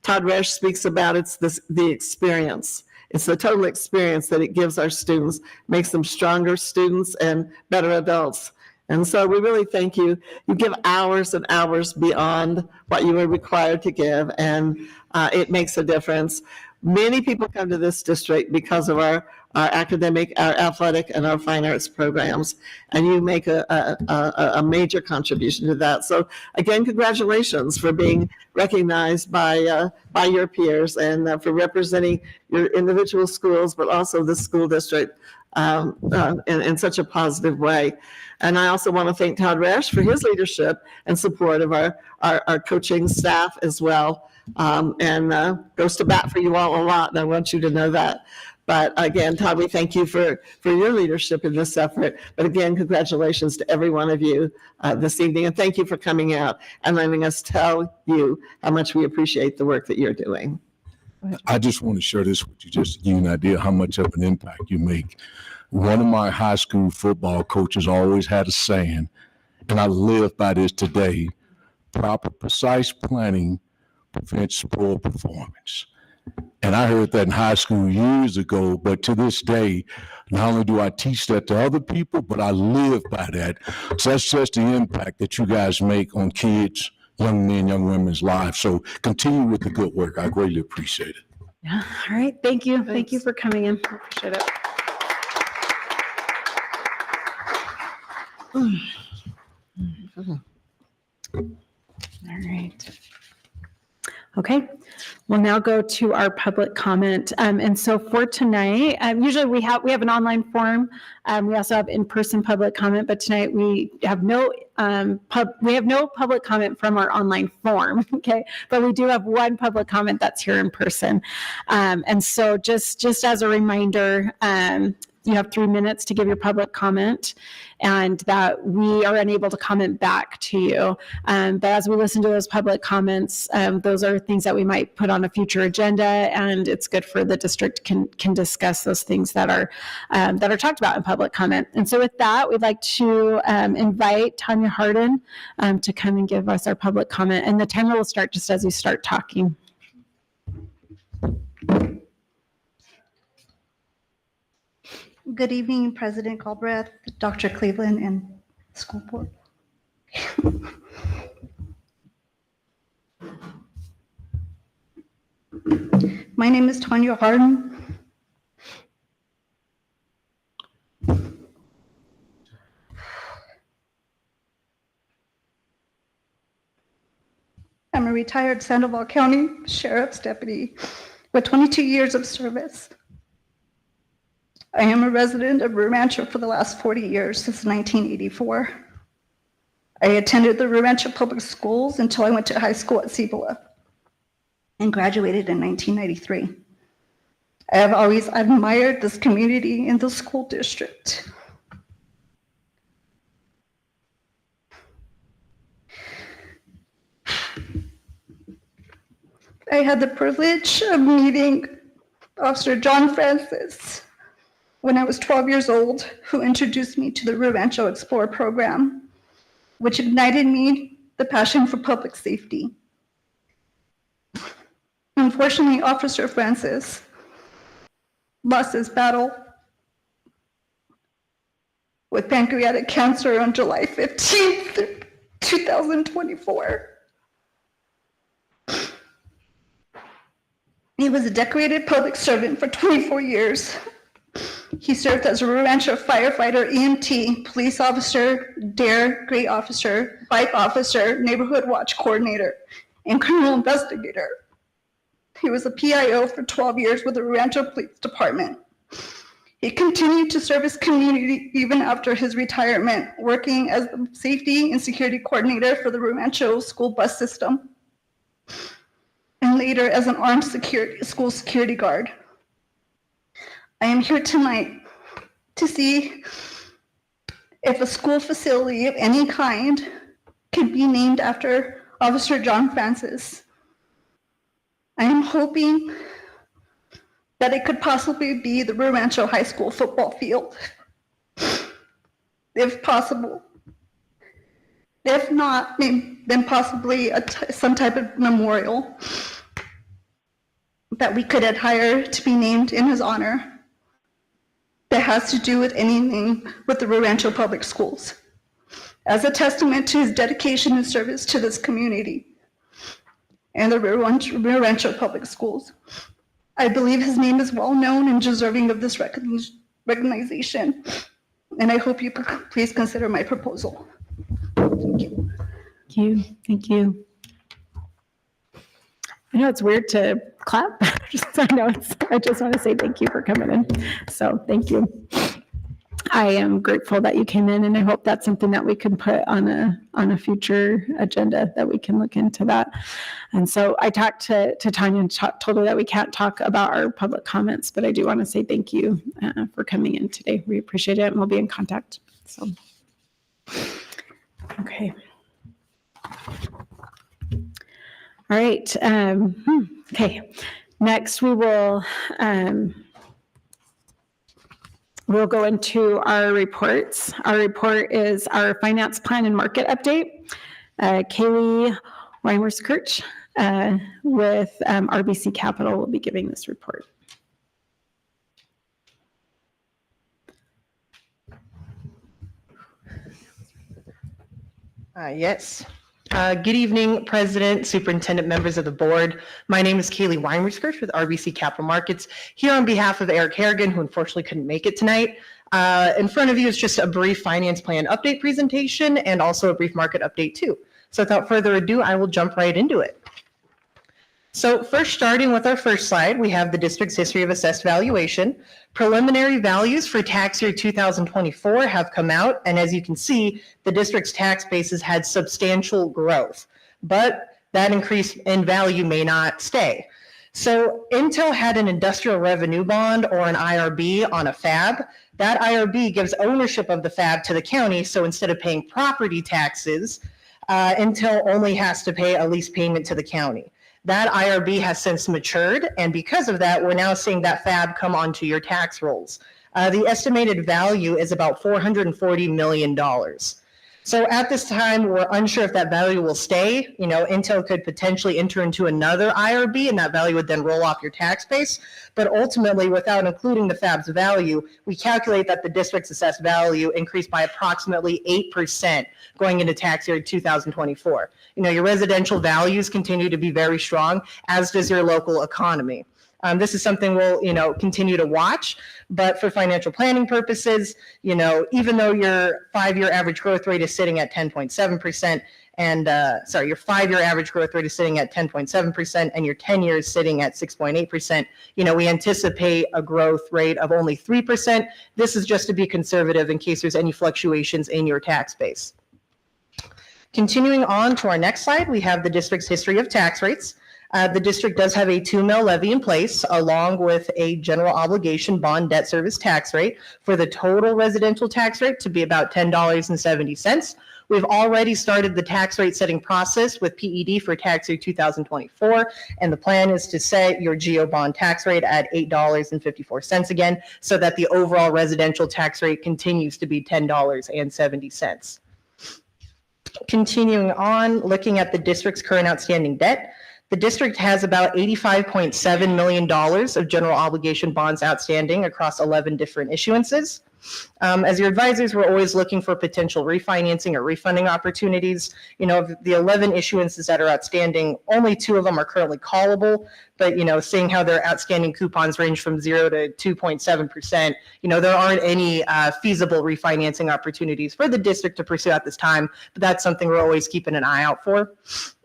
Todd Resch speaks about the experience. It's the total experience that it gives our students, makes them stronger students and better adults. And so we really thank you. You give hours and hours beyond what you were required to give, and it makes a difference. Many people come to this district because of our academic, our athletic, and our fine arts programs, and you make a major contribution to that. So again, congratulations for being recognized by your peers and for representing your individual schools, but also the school district in such a positive way. And I also want to thank Todd Resch for his leadership and support of our coaching staff as well. And goes to bat for you all a lot, and I want you to know that. But again, Todd, we thank you for your leadership in this effort. But again, congratulations to every one of you this evening, and thank you for coming out and letting us tell you how much we appreciate the work that you're doing. I just want to share this with you, just to give you an idea how much of an impact you make. One of my high school football coaches always had a saying, and I live by this today: proper, precise planning prevents poor performance. And I heard that in high school years ago, but to this day, not only do I teach that to other people, but I live by that. So that's just the impact that you guys make on kids, young men, young women's lives. So continue with the good work. I greatly appreciate it. Yeah. All right. Thank you. Thank you for coming in. I appreciate it. All right. Okay, we'll now go to our public comment. And so for tonight, usually we have an online forum. We also have in-person public comment, but tonight we have no public comment from our online form. Okay, but we do have one public comment that's here in person. And so just as a reminder, you have 3 minutes to give your public comment, and that we are unable to comment back to you. But as we listen to those public comments, those are things that we might put on a future agenda, and it's good for the district can discuss those things that are talked about in public comment. And so with that, we'd like to invite Tanya Harden to come and give us our public comment. And the timer will start just as you start talking. Good evening, President Galbraith, Dr. Cleveland, and school board. My name is Tanya Harden. I'm a retired Sandoval County Sheriff's Deputy with 22 years of service. I am a resident of Rancho for the last 40 years, since 1984. I attended the Rancho Public Schools until I went to high school at Cibola and graduated in 1993. I have always admired this community and the school district. I had the privilege of meeting Officer John Francis when I was 12 years old, who introduced me to the Rancho Explorer program, which ignited me the passion for public safety. Unfortunately, Officer Francis lost his battle with pancreatic cancer on July 15th, 2024. He was a decorated public servant for 24 years. He served as a Rancho firefighter, EMT, police officer, DARE, grade officer, bike officer, neighborhood watch coordinator, and criminal investigator. He was a PIO for 12 years with the Rancho Police Department. He continued to serve his community even after his retirement, working as the safety and security coordinator for the Rancho school bus system, and later as an armed school security guard. I am here tonight to see if a school facility of any kind can be named after Officer John Francis. I am hoping that it could possibly be the Rancho High School football field, if possible. If not, then possibly some type of memorial that we could hire to be named in his honor that has to do with anything with the Rancho Public Schools, as a testament to his dedication and service to this community and the Rancho Public Schools. I believe his name is well known and deserving of this recognition, and I hope you could please consider my proposal. Thank you. Thank you. Thank you. I know it's weird to clap. I just want to say thank you for coming in. So thank you. I am grateful that you came in, and I hope that's something that we can put on a future agenda, that we can look into that. And so I talked to Tanya and told her that we can't talk about our public comments, but I do want to say thank you for coming in today. We appreciate it, and we'll be in contact. So, okay. All right. Okay. Next, we will we'll go into our reports. Our report is our finance plan and market update. Kaylee Weimerskirch with RBC Capital will be giving this report. Yes. Good evening, President, Superintendent, members of the board. My name is Kaylee Weimerskirch with RBC Capital Markets, here on behalf of Eric Harrigan, who unfortunately couldn't make it tonight. In front of you is just a brief finance plan update presentation and also a brief market update too. So without further ado, I will jump right into it. So first, starting with our first slide, we have the district's history of assessed valuation. Preliminary values for tax year 2024 have come out, and as you can see, the district's tax base has had substantial growth, but that increase in value may not stay. So Intel had an industrial revenue bond, or an IRB, on a fab. That IRB gives ownership of the fab to the county, so instead of paying property taxes, Intel only has to pay a lease payment to the county. That IRB has since matured, and because of that, we're now seeing that fab come onto your tax rolls. The estimated value is about $440 million. So at this time, we're unsure if that value will stay. You know, Intel could potentially enter into another IRB, and that value would then roll off your tax base. But ultimately, without including the fab's value, we calculate that the district's assessed value increased by approximately 8% going into tax year 2024. You know, your residential values continue to be very strong, as does your local economy. This is something we'll, continue to watch, but for financial planning purposes, even though your 5-year average growth rate is sitting at 10.7%, and your 5-year average growth rate is sitting at 10.7%, and your 10-year is sitting at 6.8%, we anticipate a growth rate of only 3%. This is just to be conservative in case there's any fluctuations in your tax base. Continuing on to our next slide, we have the district's history of tax rates. The district does have a 2 mil levy in place, along with a general obligation bond debt service tax rate for the total residential tax rate to be about $10.70. We've already started the tax rate setting process with PED for tax year 2024, and the plan is to set your GO bond tax rate at $8.54 again, so that the overall residential tax rate continues to be $10.70. Continuing on, looking at the district's current outstanding debt, the district has about $85.7 million of general obligation bonds outstanding across 11 different issuances. As your advisors, we're always looking for potential refinancing or refunding opportunities. You know, of the 11 issuances that are outstanding, only 2 of them are currently callable, but, you know, seeing how their outstanding coupons range from 0 to 2.7%, you know, there aren't any feasible refinancing opportunities for the district to pursue at this time, but that's something we're always keeping an eye out for.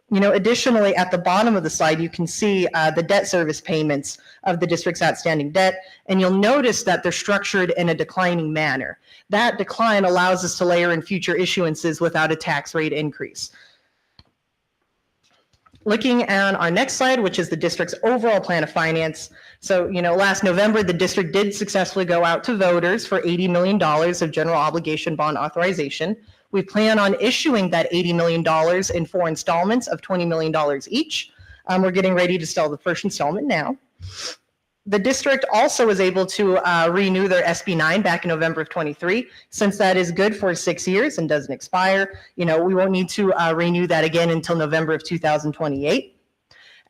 You know, additionally, at the bottom of the slide, you can see the debt service payments of the district's outstanding debt, and you'll notice that they're structured in a declining manner. That decline allows us to layer in future issuances without a tax rate increase. Looking at our next slide, which is the district's overall plan of finance. So, you know, last November, the district did successfully go out to voters for $80 million of general obligation bond authorization. We plan on issuing that $80 million in 4 installments of $20 million each. We're getting ready to sell the first installment now. The district also was able to renew their SB9 back in November of 23. Since that is good for 6 years and doesn't expire, you know, we won't need to renew that again until November of 2028.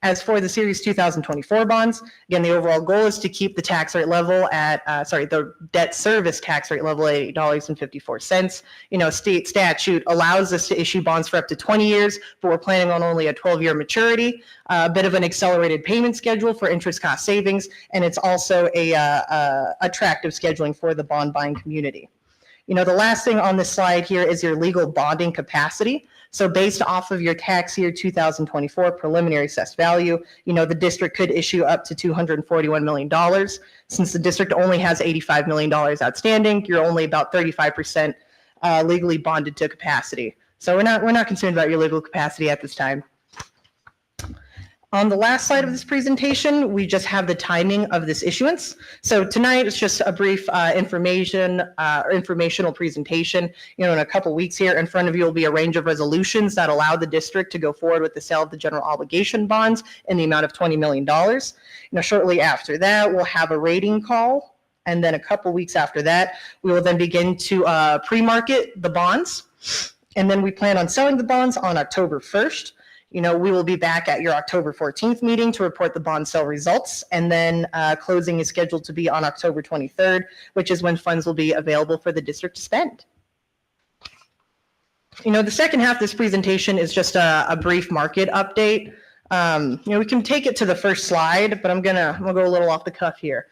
As for the Series 2024 bonds, again, the overall goal is to keep the tax rate level at, the debt service tax rate level at $8.54. You know, state statute allows us to issue bonds for up to 20 years, but we're planning on only a 12-year maturity, a bit of an accelerated payment schedule for interest cost savings, and it's also a attractive scheduling for the bond buying community. You know, the last thing on this slide here is your legal bonding capacity. So based off of your tax year 2024 preliminary assessed value, you know, the district could issue up to $241 million. Since the district only has $85 million outstanding, you're only about 35% legally bonded to capacity. So we're not concerned about your legal capacity at this time. On the last slide of this presentation, we just have the timing of this issuance. So tonight it's just a brief informational presentation. You know, in a couple weeks here in front of you will be a range of resolutions that allow the district to go forward with the sale of the general obligation bonds in the amount of $20 million. You know, shortly after that, we'll have a rating call. And then a couple weeks after that, we will then begin to pre-market the bonds. And then we plan on selling the bonds on October 1st. You know, we will be back at your October 14th meeting to report the bond sale results, and then closing is scheduled to be on October 23rd, which is when funds will be available for the district to spend. You know, the second half of this presentation is just a brief market update. You know, we can take it to the first slide, but I'm gonna go a little off the cuff here.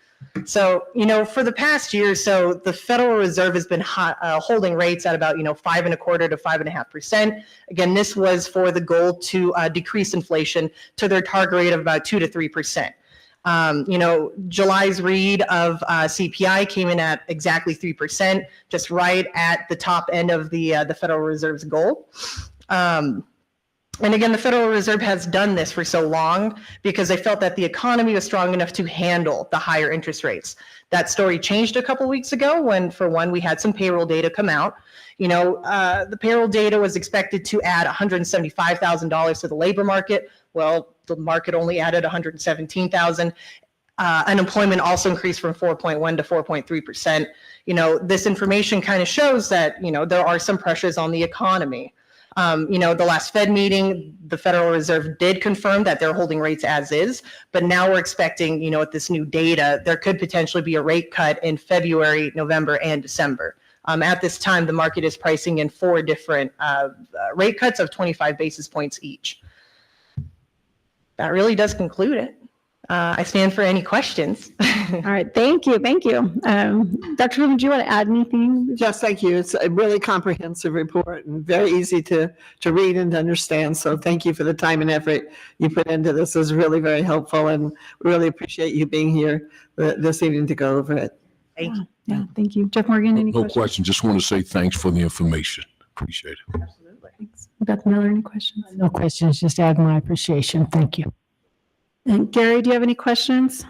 So, you know, for the past year or so, the Federal Reserve has been holding rates at about, 5.25% to 5.5%. Again, this was for the goal to decrease inflation to their target rate of about 2 to 3%. You know, July's read of CPI came in at exactly 3%, just right at the top end of the Federal Reserve's goal. And again, the Federal Reserve has done this for so long because they felt that the economy was strong enough to handle the higher interest rates. That story changed a couple weeks ago when, for one, we had some payroll data come out. You know, the payroll data was expected to add $175,000 to the labor market. Well, the market only added $117,000. Unemployment also increased from 4.1 to 4.3%. You know, this information kind of shows that, there are some pressures on the economy. You know, the last Fed meeting, the Federal Reserve did confirm that they're holding rates as is, but now we're expecting, with this new data, there could potentially be a rate cut in February, November, and December. At this time, the market is pricing in 4 different rate cuts of 25 basis points each. That really does conclude it. I stand for any questions. All right, thank you. Dr. Rubin, do you want to add anything? Yes, thank you. It's a really comprehensive report and very easy to read and to understand. So thank you for the time and effort you put into this. It was really very helpful, and we really appreciate you being here this evening to go over it. Thank you. Yeah, thank you. Jeff Morgan, any No questions? question. Just want to say thanks for the information. Appreciate it. Absolutely. questions? Beth Miller, any questions? No questions, just add my appreciation. Thank you. And Gary, do you have any questions?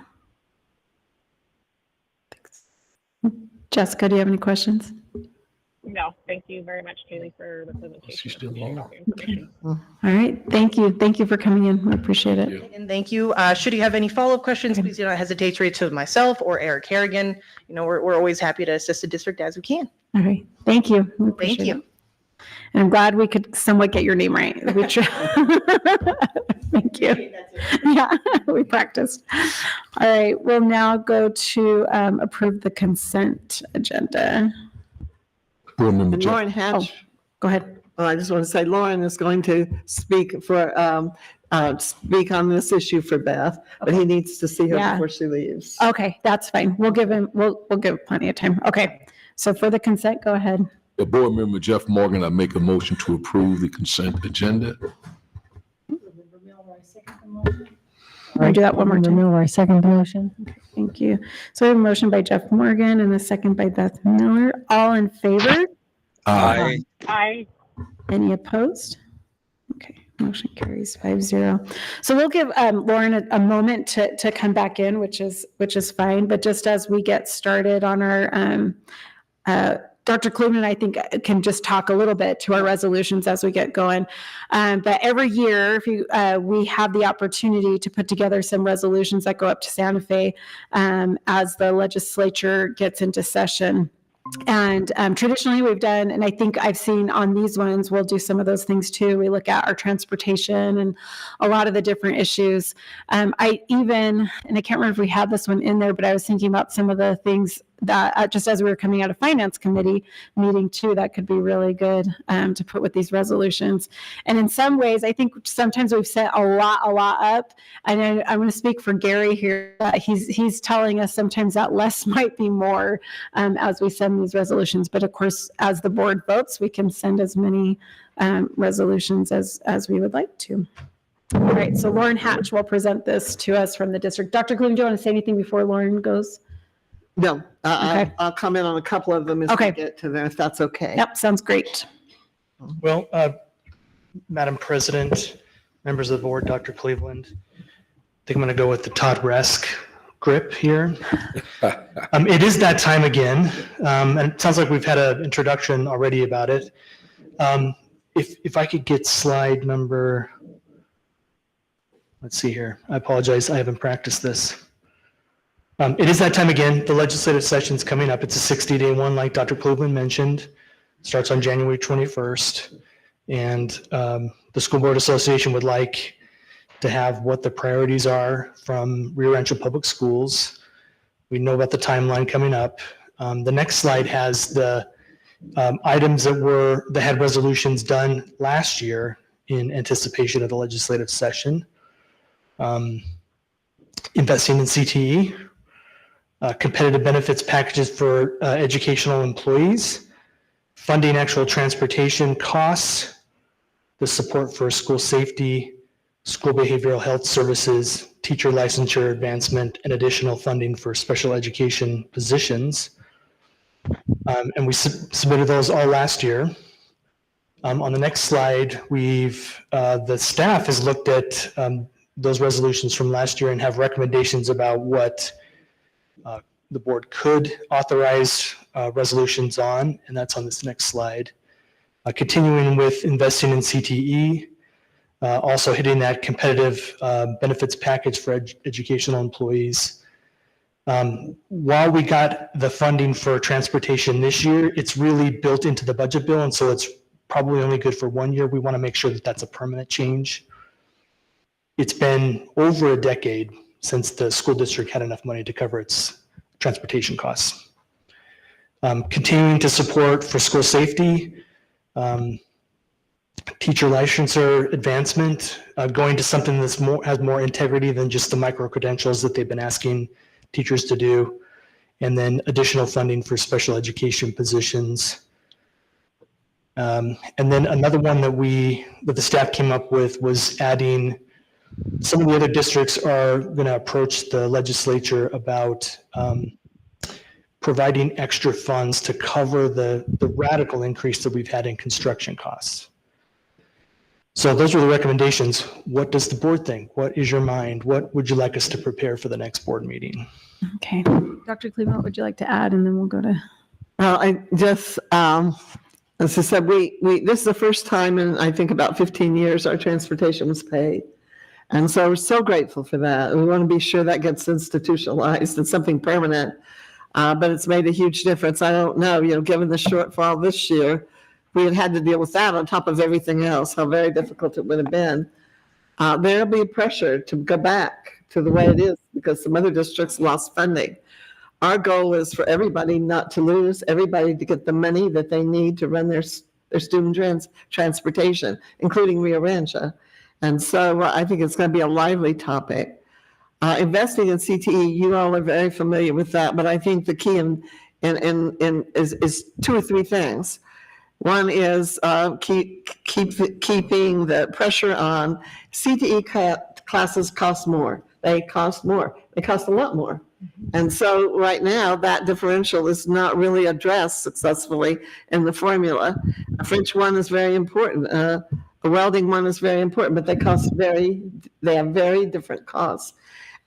Jessica, do you have any questions? No, thank you very much, Kaylee, for the presentation. She's still on. Okay. All right. Thank you. Thank you for coming in. We appreciate it. And thank you. Should you have any follow-up questions, please do not hesitate to reach out to myself or Eric Harrigan. You know, we're always happy to assist the district as we can. All right. Thank you. We appreciate Thank you. it. And I'm glad we could somewhat get your name right. Thank you. Yeah, we practiced. All right. We'll now go to approve the consent agenda. Board Member And Jeff. Lauren Hatch. Go ahead. Well, I just want to say Lauren is going to speak on this issue for Beth, but he needs to see her Yeah. before she leaves. Okay, that's fine. We'll give him, we'll give plenty of time. Okay. So for the consent, go ahead. The Board Member Jeff Morgan, I make a motion to approve the consent agenda. We'll do that one more time. Miller, I second the motion. Thank you. So we have a motion by Jeff Morgan and a second by Beth Miller. All in favor? Aye. Aye. Any opposed? Okay, motion carries 5-0. So we'll give Lauren a moment to come back in, which is fine. But just as we get started on our Dr. Cleveland, I think, can just talk a little bit to our resolutions as we get going. But every year, we have the opportunity to put together some resolutions that go up to Santa Fe as the legislature gets into session. And traditionally we've done, and I think I've seen on these ones, we'll do some of those things too. We look at our transportation and a lot of the different issues. And I can't remember if we had this one in there, but I was thinking about some of the things that just as we were coming out of finance committee meeting too, that could be really good to put with these resolutions. And in some ways, I think sometimes we've set a lot up. And I'm going to speak for Gary here. He's telling us sometimes that less might be more as we send these resolutions. But of course, as the board votes, we can send as many resolutions as we would like to. All right, so Lauren Hatch will present this to us from the district. Dr. Cleveland, do you want to say anything before Lauren goes? No, Okay. I'll comment on a couple of them as we get to them, if that's okay. Yep, sounds great. Well, Madam President, members of the board, Dr. Cleveland, I think I'm going to go with the Todd Resk grip here. It is that time again, and it sounds like we've had an introduction already about it. If I could get slide number, let's see here. I apologize, I haven't practiced this. It is that time again. The legislative session's coming up. It's a 60-day one, like Dr. Cleveland mentioned. Starts on January 21st. And the School Board Association would like to have what the priorities are from Rio Rancho Public Schools. We know about the timeline coming up. The next slide has the items that had resolutions done last year in anticipation of the legislative session. Investing in CTE. Competitive benefits packages for educational employees, funding actual transportation costs, the support for school safety, school behavioral health services, teacher licensure advancement, and additional funding for special education positions. And we submitted those all last year. On the next slide, the staff has looked at those resolutions from last year and have recommendations about what the board could authorize resolutions on, and that's on this next slide. Continuing with investing in CTE, also hitting that competitive benefits package for educational employees. While we got the funding for transportation this year, it's really built into the budget bill, and so it's probably only good for 1 year. We want to make sure that that's a permanent change. It's been over a decade since the school district had enough money to cover its transportation costs. Continuing to support for school safety, teacher licensure advancement, going to something that's has more integrity than just the micro credentials that they've been asking teachers to do, and then additional funding for special education positions. And then another one that the staff came up with was adding. Some of the other districts are going to approach the legislature about providing extra funds to cover the radical increase that we've had in construction costs. So those are the recommendations. What does the board think? What is your mind? What would you like us to prepare for the next board meeting? Okay. Dr. Cleveland, what would you like to add? And then we'll go to. Well, I just, as I said, this is the first time in, I think, about 15 years our transportation was paid. And so we're so grateful for that. We want to be sure that gets institutionalized. It's something permanent, but it's made a huge difference. I don't know, given the shortfall this year, we had to deal with that on top of everything else, how very difficult it would have been. There'll be pressure to go back to the way it is because some other districts lost funding. Our goal is for everybody not to lose, everybody to get the money that they need to run their student transportation, including Rio Rancho. And so I think it's going to be a lively topic. Investing in CTE, you all are very familiar with that, but I think the key is 2 or 3 things. One is keeping the pressure on. CTE classes cost more. They cost more. They cost a lot more. And so right now that differential is not really addressed successfully in the formula. A French one is very important. A welding one is very important, but they have very different costs.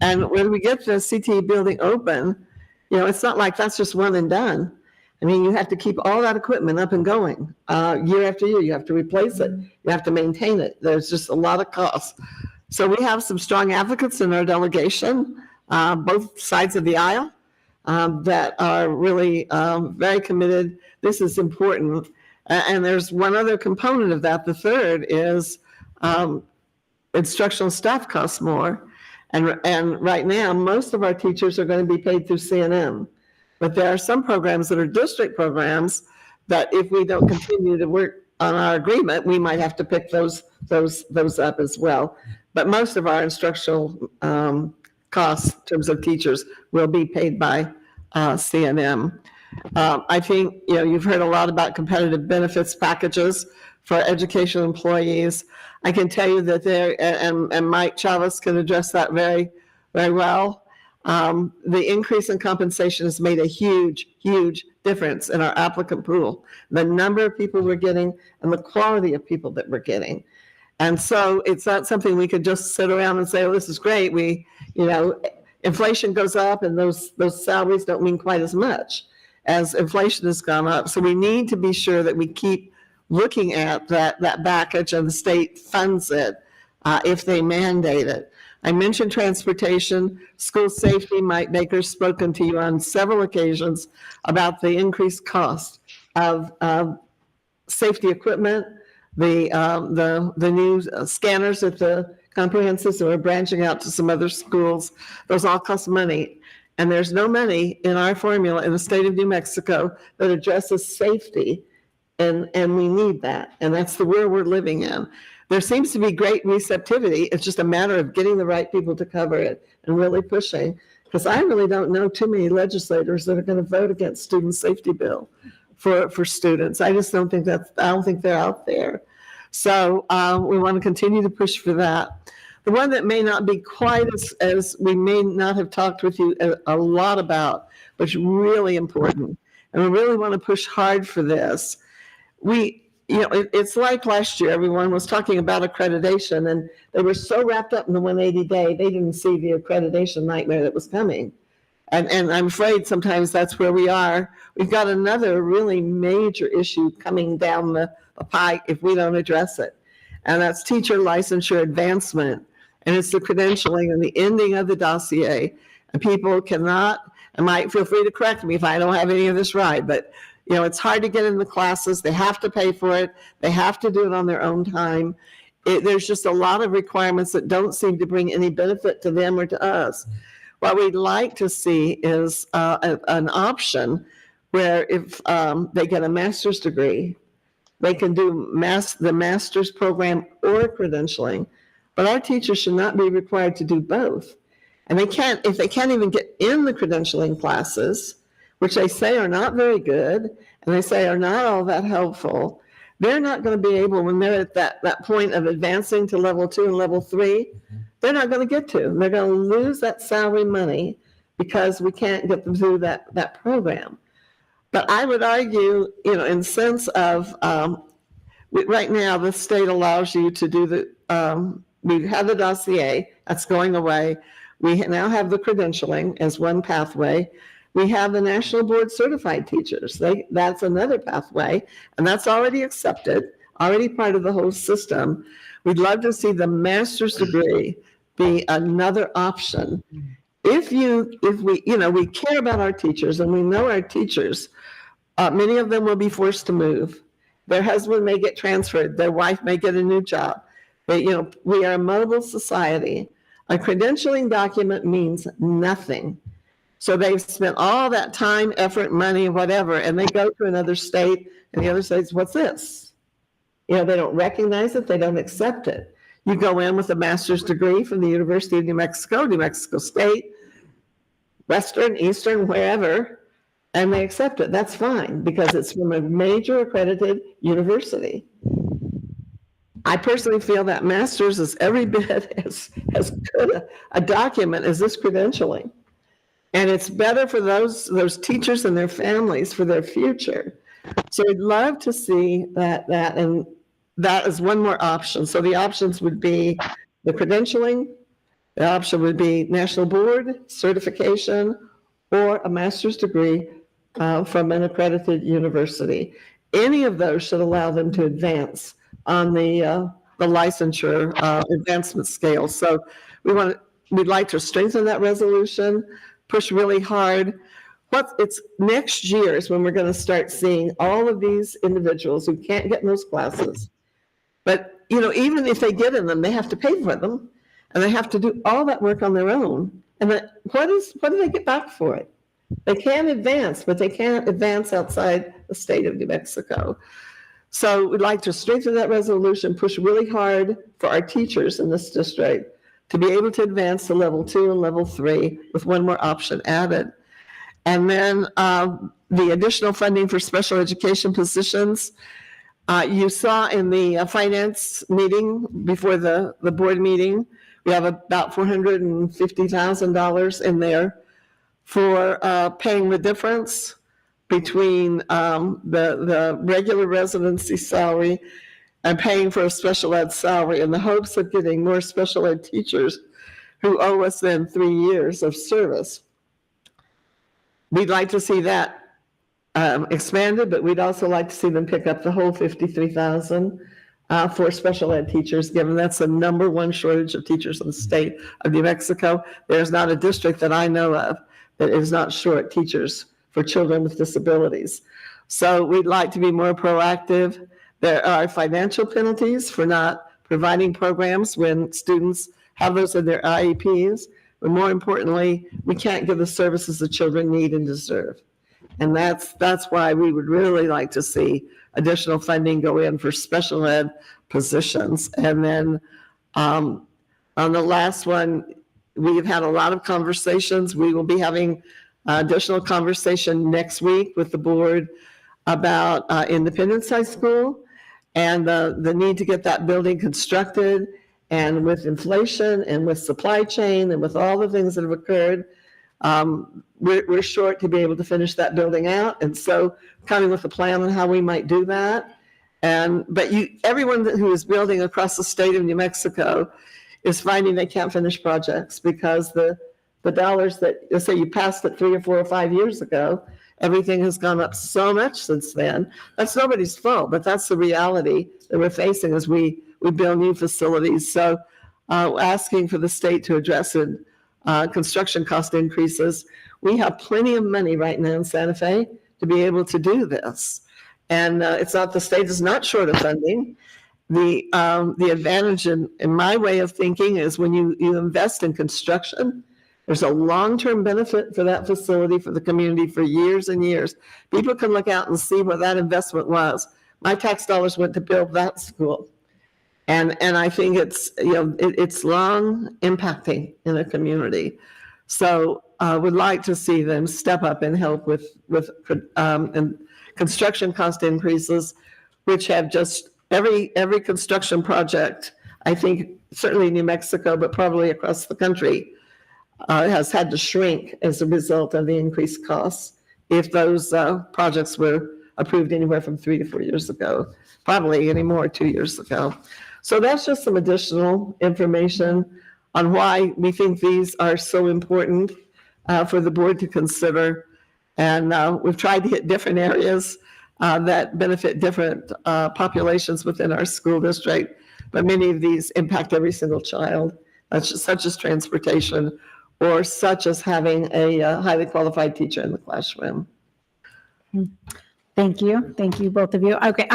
And when we get the CTE building open, it's not like that's just one and done. I mean, you have to keep all that equipment up and going year after year. You have to replace it. You have to maintain it. There's just a lot of costs. So we have some strong advocates in our delegation, both sides of the aisle, that are really very committed. This is important. And there's one other component of that. The third is instructional staff costs more. And right now, most of our teachers are going to be paid through C&M. But there are some programs that are district programs that if we don't continue to work on our agreement, we might have to pick those up as well. But most of our instructional costs in terms of teachers will be paid by C&M. I think you've heard a lot about competitive benefits packages for educational employees. I can tell you that and Mike Chavez can address that very, very well. The increase in compensation has made a huge, huge difference in our applicant pool, the number of people we're getting and the quality of people that we're getting. And so it's not something we could just sit around and say, oh, this is great. Inflation goes up and those salaries don't mean quite as much as inflation has gone up. So we need to be sure that we keep looking at that package and the state funds it if they mandate it. I mentioned transportation, school safety. Mike Baker's spoken to you on several occasions about the increased cost of safety equipment, the new scanners at the comprehensive, so we're branching out to some other schools. Those all cost money. And there's no money in our formula in the state of New Mexico that addresses safety. And we need that. And that's the world we're living in. There seems to be great receptivity. It's just a matter of getting the right people to cover it and really pushing. Because I really don't know too many legislators that are going to vote against student safety bill for students. I just don't think I don't think they're out there. So we want to continue to push for that. The one that may not be quite as we may not have talked with you a lot about, but really important, and we really want to push hard for this. It's like last year, everyone was talking about accreditation, and they were so wrapped up in the 180-day, they didn't see the accreditation nightmare that was coming. And I'm afraid sometimes that's where we are. We've got another really major issue coming down the pike if we don't address it. And that's teacher licensure advancement. And it's the credentialing and the ending of the dossier. And people cannot, and Mike, feel free to correct me if I don't have any of this right, but it's hard to get in the classes. They have to pay for it. They have to do it on their own time. There's just a lot of requirements that don't seem to bring any benefit to them or to us. What we'd like to see is an option where if they get a master's degree, they can do the master's program or credentialing, but our teachers should not be required to do both. And if they can't even get in the credentialing classes, which they say are not very good, and they say are not all that helpful, they're not going to be able, when they're at that point of advancing to level 2 and level 3, they're not going to get to. They're going to lose that salary money because we can't get them through that program. But I would argue, in sense of Right now, the state allows you to do we have the dossier, that's going away. We now have the credentialing as one pathway. We have the National Board Certified Teachers. That's another pathway, and that's already accepted, already part of the whole system. We'd love to see the master's degree be another option. If we care about our teachers, and we know our teachers, many of them will be forced to move. Their husband may get transferred. Their wife may get a new job. But, we are a mobile society. A credentialing document means nothing. So they've spent all that time, effort, money, whatever, and they go to another state, and the other state's, what's this? They don't recognize it. They don't accept it. You go in with a master's degree from the University of New Mexico State, Western, Eastern, wherever, and they accept it. That's fine because it's from a major accredited university. I personally feel that master's is every bit as good a document as this credentialing. And it's better for those teachers and their families for their future. So I'd love to see that, and that is one more option. So the options would be the credentialing, the option would be National Board certification, or a master's degree from an accredited university. Any of those should allow them to advance on the licensure advancement scale. So we'd like to strengthen that resolution, push really hard. It's next year is when we're going to start seeing all of these individuals who can't get in those classes. But, even if they get in them, they have to pay for them, and they have to do all that work on their own. And what do they get back for it? They can advance, but they can't advance outside the state of New Mexico. So we'd like to strengthen that resolution, push really hard for our teachers in this district to be able to advance to level 2 and level 3 with one more option added. And then the additional funding for special education positions. You saw in the finance meeting before the board meeting, we have about $450,000 in there for paying the difference between the regular residency salary and paying for a special ed salary in the hopes of getting more special ed teachers who owe us then 3 years of service. We'd like to see that expanded, but we'd also like to see them pick up the whole $53,000 for special ed teachers, given that's the number one shortage of teachers in the state of New Mexico. There's not a district that I know of that is not short teachers for children with disabilities. So we'd like to be more proactive. There are financial penalties for not providing programs when students have those in their IEPs. But more importantly, we can't give the services the children need and deserve. And that's why we would really like to see additional funding go in for special ed positions. And then on the last one, we've had a lot of conversations. We will be having additional conversation next week with the board about Independence High School and the need to get that building constructed. And with inflation and with supply chain and with all the things that have occurred, we're short to be able to finish that building out. And so coming with a plan on how we might do that. But everyone who is building across the state of New Mexico is finding they can't finish projects because the dollars that, let's say you passed it 3 or 4 or 5 years ago, everything has gone up so much since then. That's nobody's fault, but that's the reality that we're facing as we build new facilities. So asking for the state to address it, construction cost increases. We have plenty of money right now in Santa Fe to be able to do this. And it's not, the state is not short of funding. The advantage in my way of thinking is when you invest in construction, there's a long-term benefit for that facility, for the community for years and years. People can look out and see what that investment was. My tax dollars went to build that school. And I think it's long impacting in a community. So I would like to see them step up and help with and construction cost increases, which have just every construction project, I think certainly in New Mexico, but probably across the country, has had to shrink as a result of the increased costs if those projects were approved anywhere from 3 to 4 years ago, probably any more 2 years ago. So that's just some additional information on why we think these are so important for the board to consider. And we've tried to hit different areas that benefit different populations within our school district, but many of these impact every single child, such as transportation or such as having a highly qualified teacher in the classroom. Thank you. Thank you, both of you. Okay,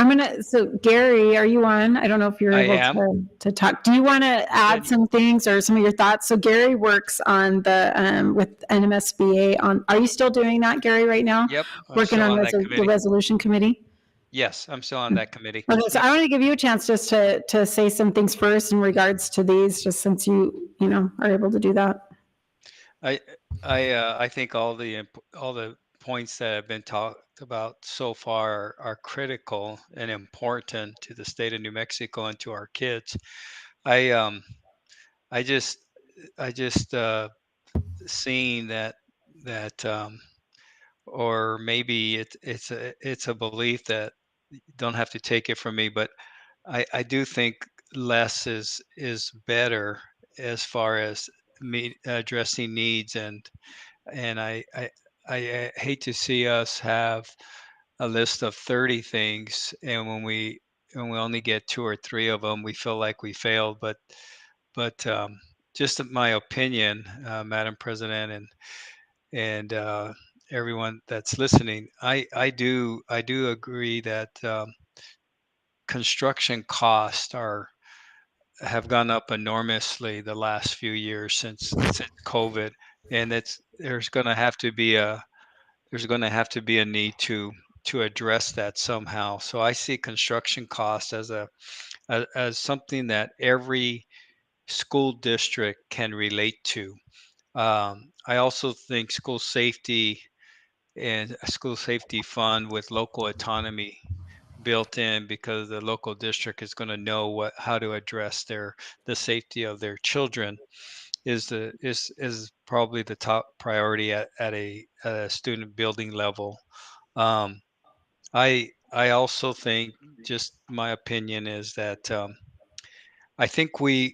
so Gary, are you on? I don't know if you're I able am. to talk. Do you want to add some things or some of your thoughts? So Gary works on with NMSBA are you still doing that, Gary, right now? Yep, I'm Working still on on that the committee. resolution committee? Yes, I'm still on that committee. Okay, so I want to give you a chance just to say some things first in regards to these, just since you are able to do that. I think all the points that have been talked about so far are critical and important to the state of New Mexico and to our kids. I just seeing that or maybe it's a belief that you don't have to take it from me, but I do think less is better as far as me addressing needs, and I hate to see us have a list of 30 things, and when we only get 2 or 3 of them, we feel like we failed. But just my opinion, Madam President, and everyone that's listening, I do agree that construction costs have gone up enormously the last few years since COVID, and there's going to have to be a need to address that somehow. So I see construction costs as something that every school district can relate to. I also think school safety and a school safety fund with local autonomy built in, because the local district is going to know how to address the safety of their children, is probably the top priority at a student building level. I also think, just my opinion is that I think we've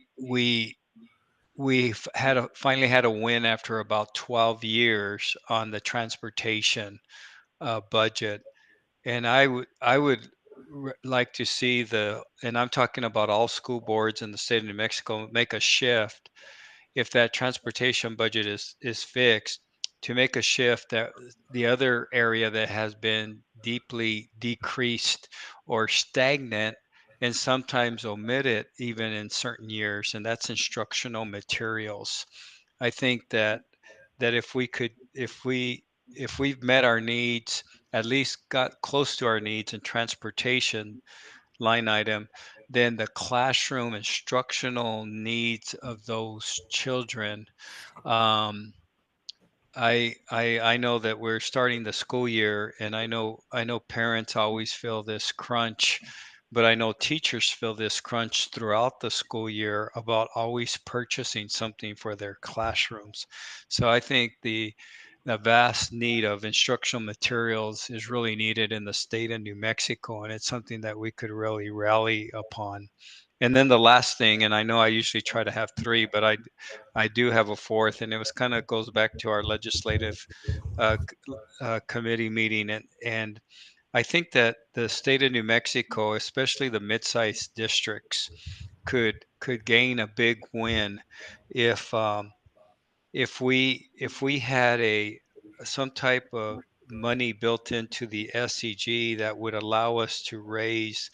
finally had a win after about 12 years on the transportation budget, and I would like to see and I'm talking about all school boards in the state of New Mexico, make a shift. If that transportation budget is fixed, to make a shift, that the other area that has been deeply decreased or stagnant, and sometimes omitted even in certain years, and that's instructional materials. I think that if we've met our needs, at least got close to our needs in transportation line item, then the classroom instructional needs of those children. Um, I know that we're starting the school year, and I know parents always feel this crunch, but I know teachers feel this crunch throughout the school year about always purchasing something for their classrooms. So I think the vast need of instructional materials is really needed in the state of New Mexico, and it's something that we could really rally upon. And then the last thing, and I know I usually try to have 3, but I do have a 4th, and it was kind of goes back to our legislative committee meeting, and I think that the state of New Mexico, especially the mid-sized districts, could gain a big win if if we had some type of money built into the SEG that would allow us to raise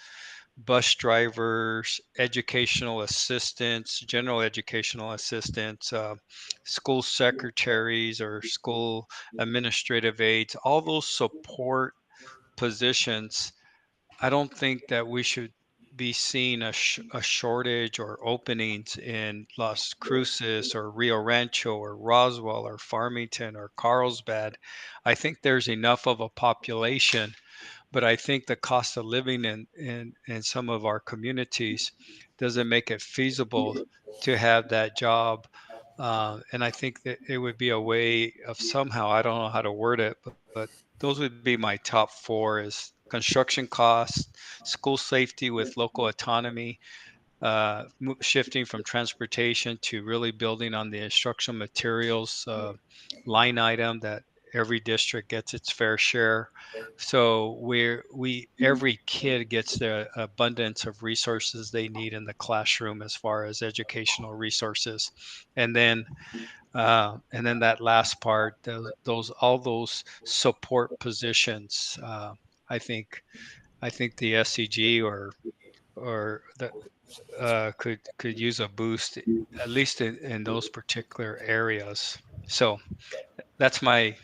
bus drivers, educational assistants, general educational assistants, school secretaries or school administrative aides, all those support positions. I don't think that we should be seeing a shortage or openings in Las Cruces or Rio Rancho or Roswell or Farmington or Carlsbad. I think there's enough of a population, but I think the cost of living in some of our communities doesn't make it feasible to have that job. And I think that it would be a way of somehow, I don't know how to word it, but those would be my top four: is construction costs, school safety with local autonomy, shifting from transportation to really building on the instructional materials line item that every district gets its fair share. So every kid gets the abundance of resources they need in the classroom as far as educational resources. And then that last part, all those support positions, I think the SCG or the could use a boost, at least in those particular areas. So that's my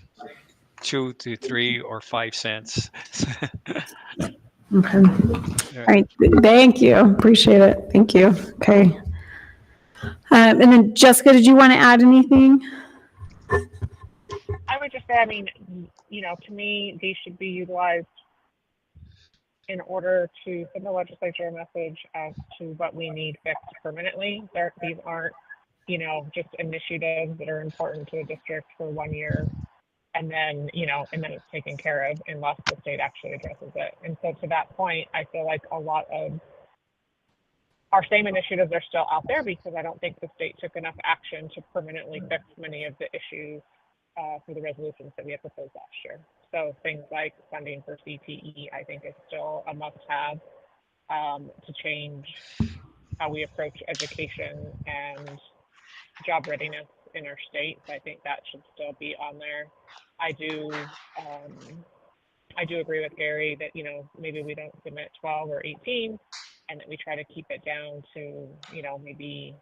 2 to 3 or 5 cents. Okay. All right. Thank you. Appreciate it. Thank you. Okay. And then Jessica, did you want to add anything? I would just say, I mean, to me, these should be utilized in order to send the legislature a message as to what we need fixed permanently. These aren't, just initiatives that are important to a district for 1 year and then it's taken care of unless the state actually addresses it. And so to that point, I feel like a lot of our same initiatives are still out there because I don't think the state took enough action to permanently fix many of the issues for the resolutions that we had proposed last year. So things like funding for CTE, I think is still a must-have to change how we approach education and job readiness in our state. So I think that should still be on there. I do agree with Gary that, maybe we don't submit 12 or 18 and that we try to keep it down to, maybe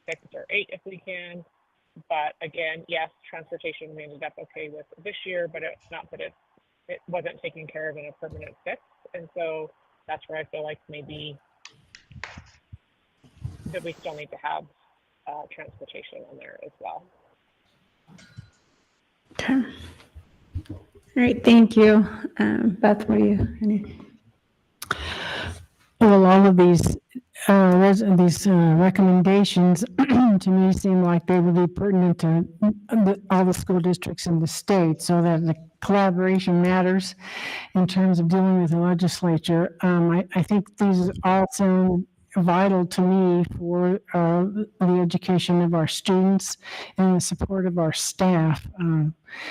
6 or 8 if we can. But again, yes, transportation we ended up okay with this year, but it's not that it wasn't taken care of in a permanent fix. And so that's where I feel like maybe that we still need to have transportation on there as well. Okay. All right. Thank you. Beth, what do you? Well, all of these recommendations to me seem like they would be pertinent to all the school districts in the state, so that the collaboration matters in terms of dealing with the legislature. I think these all sound vital to me for the education of our students and the support of our staff.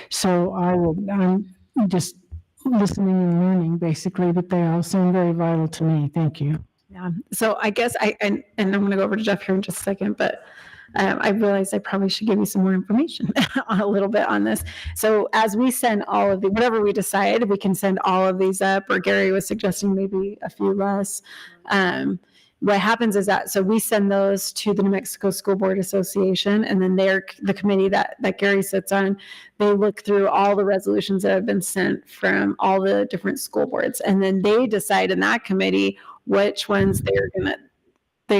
So I'm just listening and learning basically, but they all sound very vital to me. Thank you. Yeah. So I guess and I'm going to go over to Jeff here in just a second, but I realized I probably should give you some more information a little bit on this. So as we send all of whatever we decide, we can send all of these up, or Gary was suggesting maybe a few less. What happens is that, so we send those to the New Mexico School Board Association, and then the committee that Gary sits on, they look through all the resolutions that have been sent from all the different school boards. And then they decide in that committee which ones they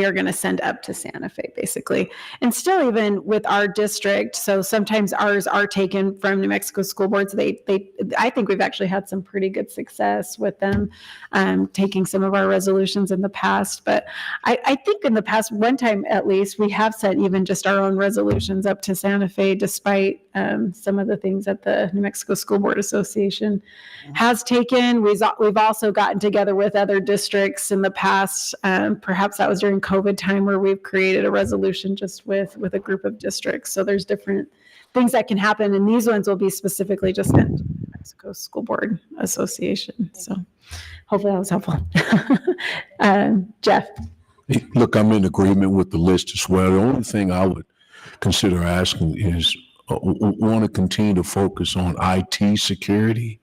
are going to send up to Santa Fe, basically. And still, even with our district, so sometimes ours are taken from New Mexico school boards. I think we've actually had some pretty good success with them taking some of our resolutions in the past. But I think in the past, one time at least, we have sent even just our own resolutions up to Santa Fe, despite some of the things that the New Mexico School Board Association has taken. We've also gotten together with other districts in the past. Perhaps that was during COVID time, where we've created a resolution just with a group of districts. So there's different things that can happen, and these ones will be specifically just sent to the New Mexico School Board Association. So hopefully that was helpful. Jeff. Look, I'm in agreement with the list as well. The only thing I would consider asking is want to continue to focus on IT security.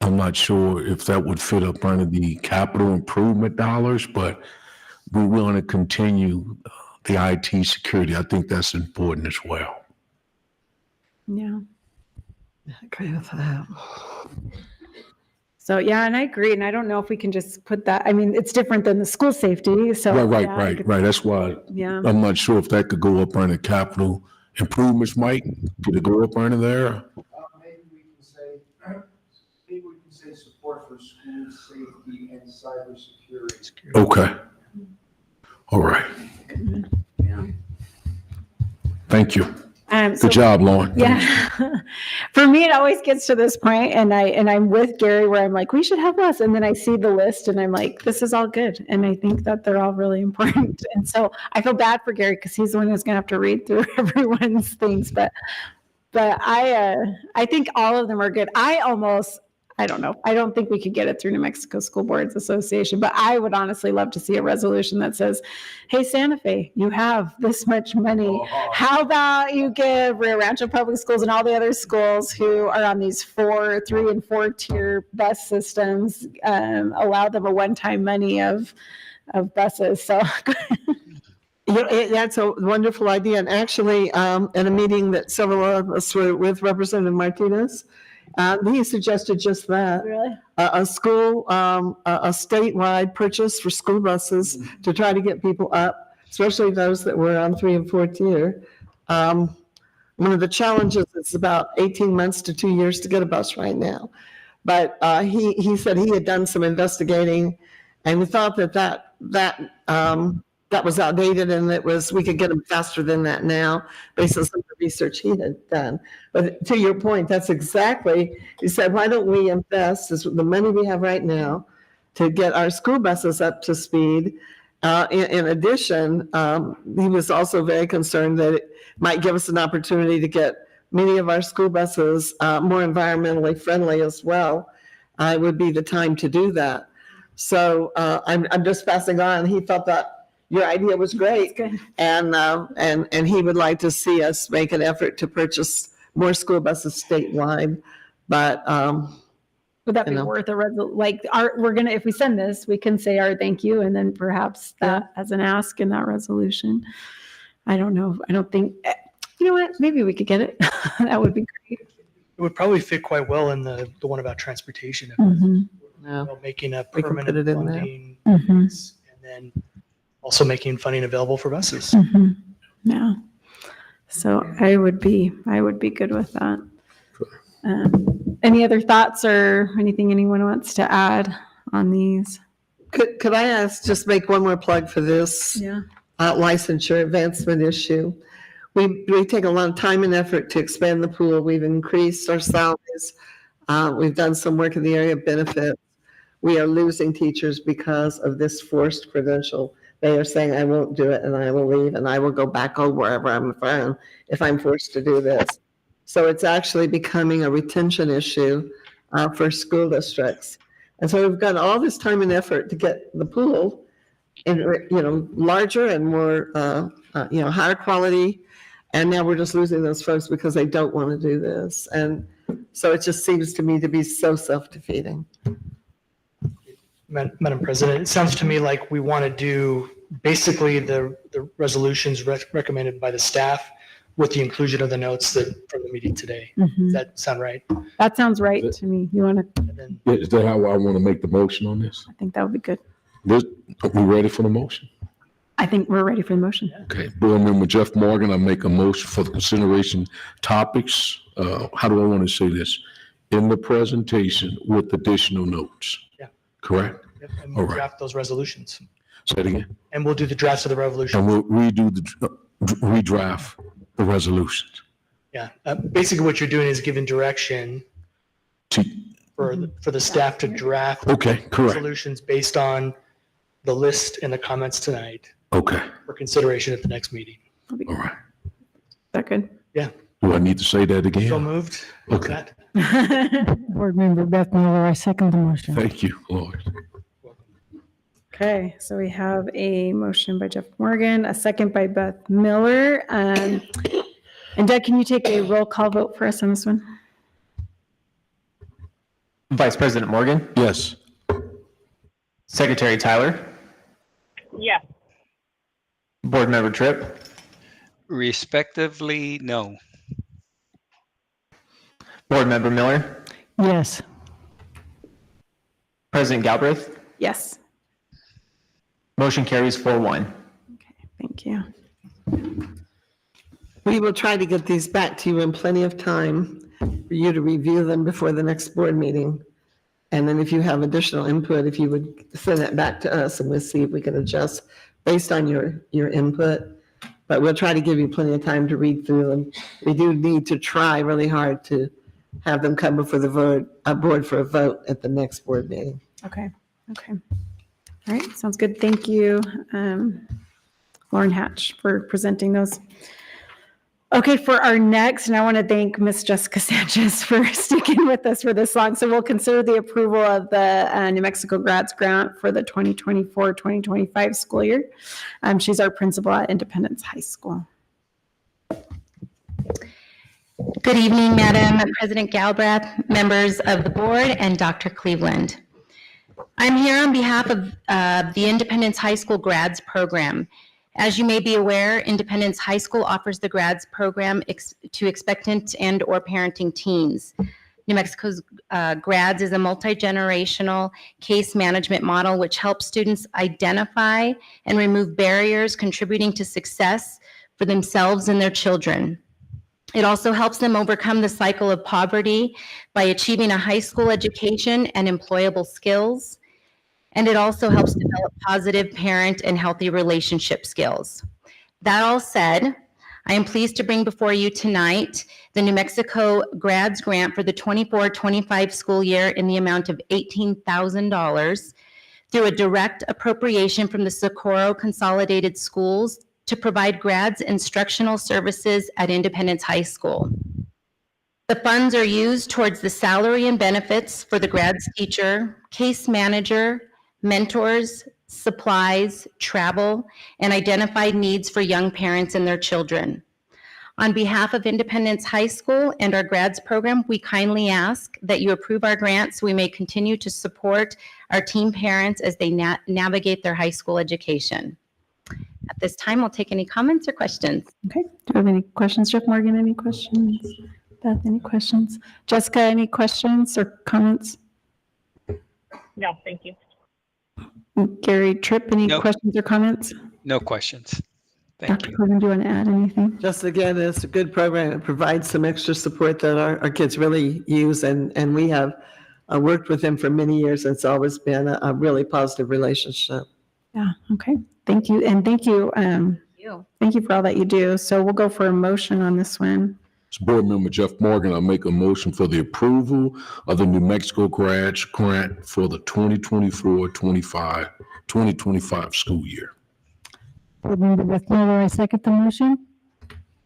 I'm not sure if that would fit up under the capital improvement dollars, but we want to continue the IT security. I think that's important as well. Yeah. I agree with that. So, yeah, and I agree. And I don't know if we can just put that, I mean, it's different than the school safety. So Right. That's why I'm not sure if that could go up under capital improvements, Mike. Could it go up under there? Maybe we can say support for school safety and cybersecurity. Okay. All right. Yeah. Thank you. So, Good job, Lauren. Yeah. For me, it always gets to this point, and I'm with Gary where I'm like, we should have less. And then I see the list and I'm like, this is all good. And I think that they're all really important. And so I feel bad for Gary because he's the one who's going to have to read through everyone's things. But I think all of them are good. I don't know. I don't think we could get it through New Mexico School Boards Association, but I would honestly love to see a resolution that says, hey, Santa Fe, you have this much money. How about you give Rio Rancho Public Schools and all the other schools who are on these 3 and 4 tier bus systems, allow them a one-time money of buses. So That's a wonderful idea. And actually, at a meeting that several of us were with Representative Martinez, he suggested just that. Really? A statewide purchase for school buses to try to get people up, especially those that were on 3 and 4 tier. One of the challenges is about 18 months to 2 years to get a bus right now. But he said he had done some investigating and we thought that was outdated and we could get them faster than that now based on some of the research he had done. But to your point, that's exactly, he said, why don't we invest the money we have right now to get our school buses up to speed? In addition, he was also very concerned that it might give us an opportunity to get many of our school buses more environmentally friendly as well. It would be the time to do that. So I'm just passing on. He thought that your idea was great, and he would like to see us make an effort to purchase more school buses statewide. But would that be worth we're gonna, if we send this, we can say our thank you, and then perhaps that as an ask in that resolution. I don't know. I don't think. You know what? Maybe we could get it. That would be great. It would probably fit quite well in the one about transportation. Making a permanent funding, and then also making funding available for buses. Yeah. So I would be good with that. Any other thoughts or anything anyone wants to add on these? Could I just make one more plug for this? Yeah. Licensure advancement issue. We take a lot of time and effort to expand the pool. We've increased our salaries. We've done some work in the area of benefits. We are losing teachers because of this forced credential. They are saying, I won't do it and I will leave and I will go back home wherever I'm from if I'm forced to do this. So it's actually becoming a retention issue for school districts. And so we've got all this time and effort to get the pool larger and more, higher quality. And now we're just losing those folks because they don't want to do this. And so it just seems to me to be so self-defeating. Madam President, it sounds to me like we want to do basically the resolutions recommended by the staff with the inclusion of the notes from the meeting today. Does that sound right? That sounds right to me. You want to? Is that how I want to make the motion on this? I think that would be good. Are we ready for the motion? I think we're ready for the motion. Okay, Board Member Jeff Morgan, I make a motion for the consideration topics. How do I want to say this? In the presentation with additional notes. Yeah. Correct? Yep, and we'll draft those resolutions. Say it again. And we'll do the drafts of the resolutions. And we'll redraft the resolutions. Yeah, basically what you're doing is giving direction for the staff to draft resolutions based on the list and the comments tonight. Okay. For consideration at the next meeting. All right. Is that good? Yeah. Do I need to say that again? So moved. Okay. Board Member Beth Miller, I second the motion. Thank you, Lord. Okay, so we have a motion by Jeff Morgan, a second by Beth Miller. And Doug, can you take a roll call vote for us on this one? Vice President Morgan? Yes. Secretary Tyler? Yes. Board Member Tripp? Respectively, no. Board Member Miller? Yes. President Galbraith? Yes. Motion carries 4-1. Thank you. We will try to get these back to you in plenty of time for you to review them before the next board meeting. And then if you have additional input, if you would send that back to us and we'll see if we can adjust based on your input. but we'll try to give you plenty of time to read through them. We do need to try really hard to have them come before the board for a vote at the next board meeting. Okay, okay. All right, sounds good. Thank you, Lauren Hatch, for presenting those. Okay, for our next, and I want to thank Miss Jessica Sanchez for sticking with us for this long. So we'll consider the approval of the New Mexico Grads Grant for the 2024-2025 school year. She's our principal at Independence High School. Good evening, Madam President Galbraith, members of the board, and Dr. Cleveland. I'm here on behalf of the Independence High School Grads Program. As you may be aware, Independence High School offers the Grads Program to expectant and or parenting teens. New Mexico's Grads is a multi-generational case management model which helps students identify and remove barriers contributing to success for themselves and their children. It also helps them overcome the cycle of poverty by achieving a high school education and employable skills. And it also helps develop positive parent and healthy relationship skills. That all said, I am pleased to bring before you tonight the New Mexico Grads Grant for the 24-25 school year in the amount of $18,000 through a direct appropriation from the Socorro Consolidated Schools to provide grads instructional services at Independence High School. The funds are used towards the salary and benefits for the grads teacher, case manager, mentors, supplies, travel, and identified needs for young parents and their children. On behalf of Independence High School and our grads program, we kindly ask that you approve our grant so we may continue to support our teen parents as they navigate their high school education. At this time, I'll take any comments or questions. Okay, do you have any questions? Jeff Morgan, any questions? Beth, any questions? Jessica, any questions or comments? No, thank you. Gary Tripp, any Nope. questions or comments? No questions. Thank Dr. you. Cleveland, do you want to add anything? Just again, it's a good program. It provides some extra support that our kids really use, and we have worked with them for many years. It's always been a really positive relationship. Yeah, okay. Thank you. And thank you. Thank you for all that you do. So we'll go for a motion on this one. As Board Member Jeff Morgan, I make a motion for the approval of the New Mexico Grads Grant for the 2024-2025 school year. Board Member Beth Miller, I second the motion.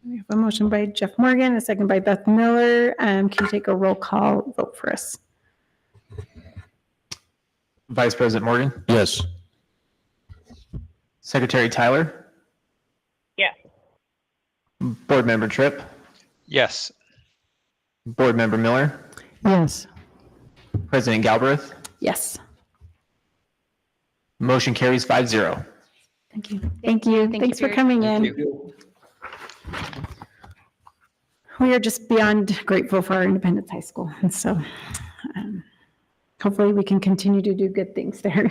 We have a motion by Jeff Morgan, a second by Beth Miller. Can you take a roll call vote for us? Vice President Morgan, Yes. Secretary Tyler, Yes. Board Member Tripp, Yes. Board Member Miller, Yes. President Galbraith. Yes. Motion carries 5-0. Thank you. Thank you. Thanks for coming in. Thank you. We are just beyond grateful for our Independence High School. And so hopefully we can continue to do good things there.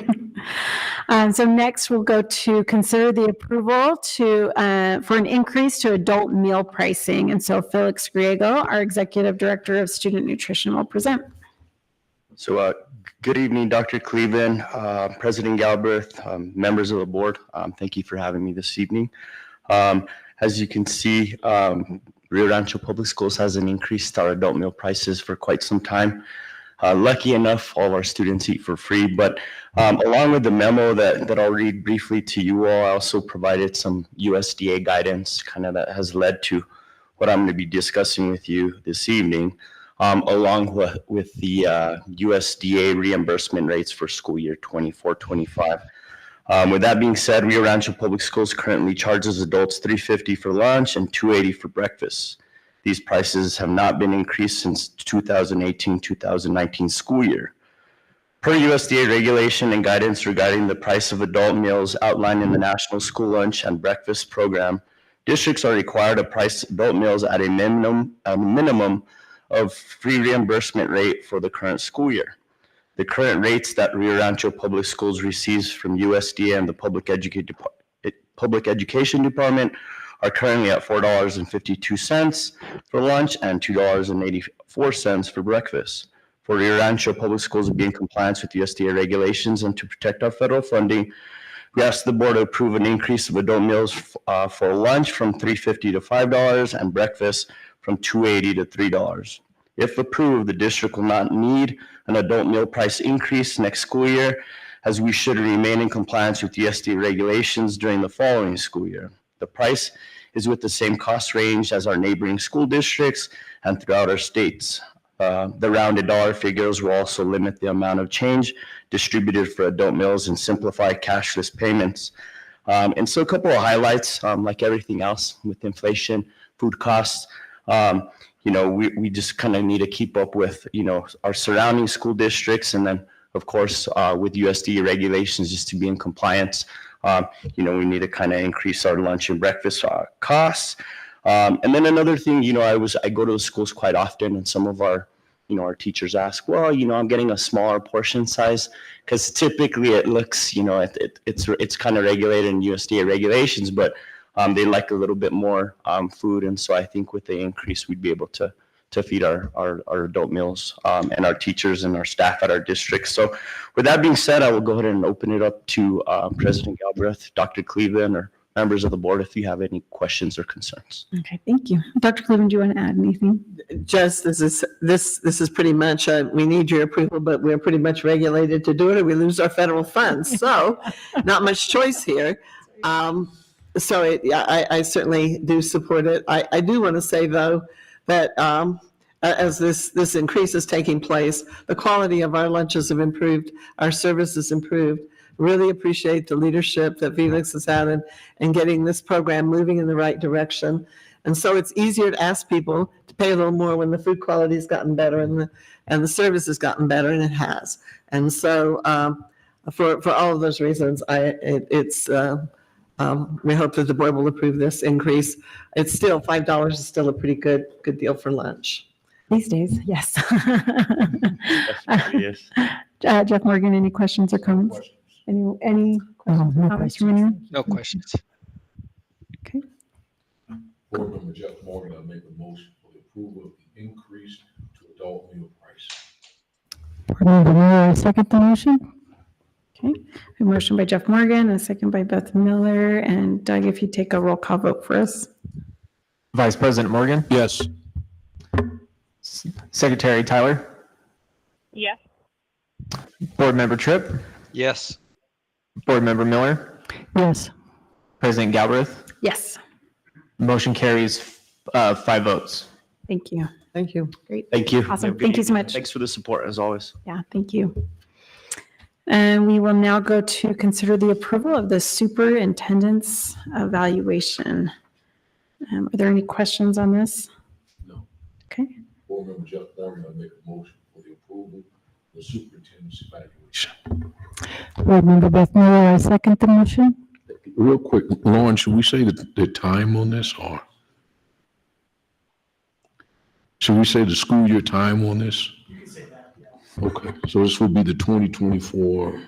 So next we'll go to consider the approval for an increase to adult meal pricing. And so Felix Griego, our Executive Director of Student Nutrition, will present. So good evening, Dr. Cleveland, President Galbraith, members of the board. Thank you for having me this evening. As you can see, Rio Rancho Public Schools hasn't increased our adult meal prices for quite some time. Lucky enough, all of our students eat for free, but along with the memo that I'll read briefly to you all, I also provided some USDA guidance kind of that has led to what I'm going to be discussing with you this evening, along with the USDA reimbursement rates for school year 24-25. With that being said, Rio Rancho Public Schools currently charges adults $3.50 for lunch and $2.80 for breakfast. These prices have not been increased since 2018-2019 school year. Per USDA regulation and guidance regarding the price of adult meals outlined in the National School Lunch and Breakfast Program, districts are required to price adult meals at a minimum of free reimbursement rate for the current school year. The current rates that Rio Rancho Public Schools receives from USDA and the Public Education Department are currently at $4.52 for lunch and $2.84 for breakfast. For Rio Rancho Public Schools to be in compliance with USDA regulations and to protect our federal funding, We ask the board to approve an increase of adult meals for lunch from $3.50 to $5 and breakfast from $2.80 to $3. If approved, the district will not need an adult meal price increase next school year, as we should remain in compliance with USDA regulations during the following school year. The price is with the same cost range as our neighboring school districts and throughout our states. The rounded dollar figures will also limit the amount of change distributed for adult meals and simplify cashless payments. And so a couple of highlights, like everything else with inflation, food costs, we just kind of need to keep up with, our surrounding school districts, and then, of course, with USDA regulations, just to be in compliance. We need to kind of increase our lunch and breakfast costs. And then another thing, I go to the schools quite often, and some of our teachers ask, well, I'm getting a smaller portion size, because typically it looks, it's kind of regulated in USDA regulations, but they like a little bit more food. And so I think with the increase, we'd be able to feed our adult meals and our teachers and our staff at our district. So with that being said, I will go ahead and open it up to President Galbraith, Dr. Cleveland, or members of the board if you have any questions or concerns. Okay, thank you. Dr. Cleveland, do you want to add anything? Just this is pretty much, we need your approval, but we're pretty much regulated to do it or we lose our federal funds. So not much choice here. So I certainly do support it. I do want to say, though, that as this increase is taking place, the quality of our lunches have improved, our service has improved. Really appreciate the leadership that Felix has had in getting this program moving in the right direction. And so it's easier to ask people to pay a little more when the food quality has gotten better and the service has gotten better, and it has. And so for all of those reasons, we hope that the board will approve this increase. It's still $5 is still a pretty good deal for lunch. These days, yes. Yes. Jeff Morgan, any questions or comments? Any questions or comments from anyone? No questions. Okay. Board Member Jeff Morgan, I make a motion for the approval of the increase to adult meal price. Board Member Miller, I second the motion. Okay. A motion by Jeff Morgan, a second by Beth Miller, and Doug, if you take a roll call vote for us. Vice President Morgan, Yes. Secretary Tyler, Yes. Board Member Tripp, Yes. Board Member Miller, Yes. President Galbraith. Yes. Motion carries 5 votes. Thank you. Thank you. Great. Thank you. Awesome. Thank you so much. Thanks for the support, as always. Yeah, thank you. And we will now go to consider the approval of the superintendent's evaluation. Are there any questions on this? No. Okay. Board Member Jeff Morgan, I make a motion for the approval of the superintendent's evaluation. Board Member Beth Miller, I second the motion. Real quick, Lauren, should we say the time on this, or should we say the school year time on this? You can say that, yeah. Okay, so this would be the 2024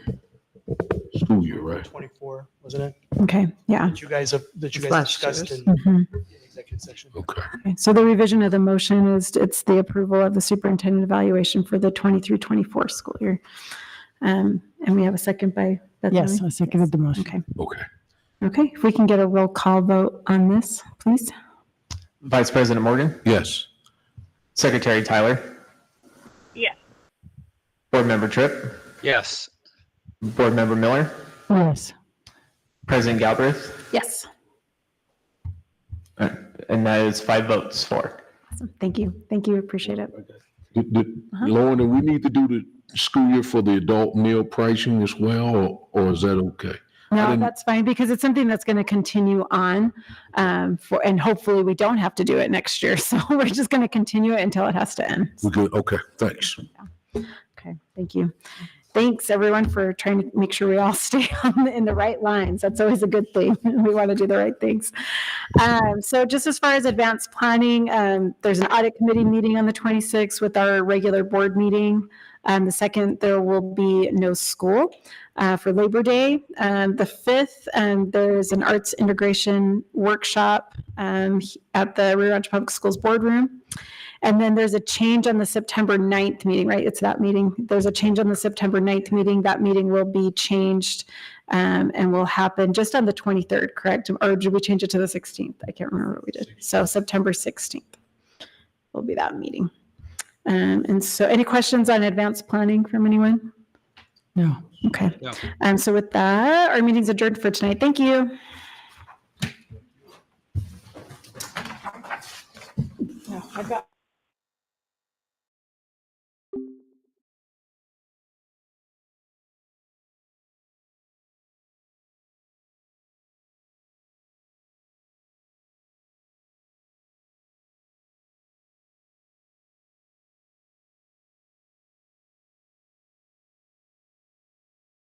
school year, right? 24, wasn't it? Okay, yeah. That you guys Last discussed year's. in Mhm. executive session. Okay. Okay, so the revision of the motion is, it's the approval of the superintendent evaluation for the 23-24 school year. And we have a second by Beth Yes, Miller? I seconded the motion. Okay. Okay. Okay, if we can get a roll call vote on this, please. Vice President Morgan, Yes. Secretary Tyler, Yes. Board Member Tripp, Yes. Board Member Miller, Yes. President Galbraith, Yes. and that is 5 votes for. Awesome. Thank you. Thank you. Appreciate it. Lauren, do we need to do the school year for the adult meal pricing as well, or is that okay? I No, didn't- that's fine because it's something that's going to continue on and hopefully we don't have to do it next year. So we're just going to continue it until it has to end. We're good, okay, thanks. Okay, thank you. Thanks everyone for trying to make sure we all stay in the right lines. That's always a good thing. We want to do the right things. So just as far as advanced planning, there's an audit committee meeting on the 26th with our regular board meeting. The 2nd, there will be no school for Labor Day. The 5th, there's an arts integration workshop at the Rancho Public Schools boardroom. And then there's a change on the September 9th meeting, right? It's that meeting. There's a change on the September 9th meeting. That meeting will be changed and will happen just on the 23rd, correct? Or did we change it to the 16th? I can't remember what we did. So September 16th will be that meeting. And so any questions on advanced planning from anyone? No. Okay. So with that, our meeting's adjourned for tonight. Thank you. No, I've got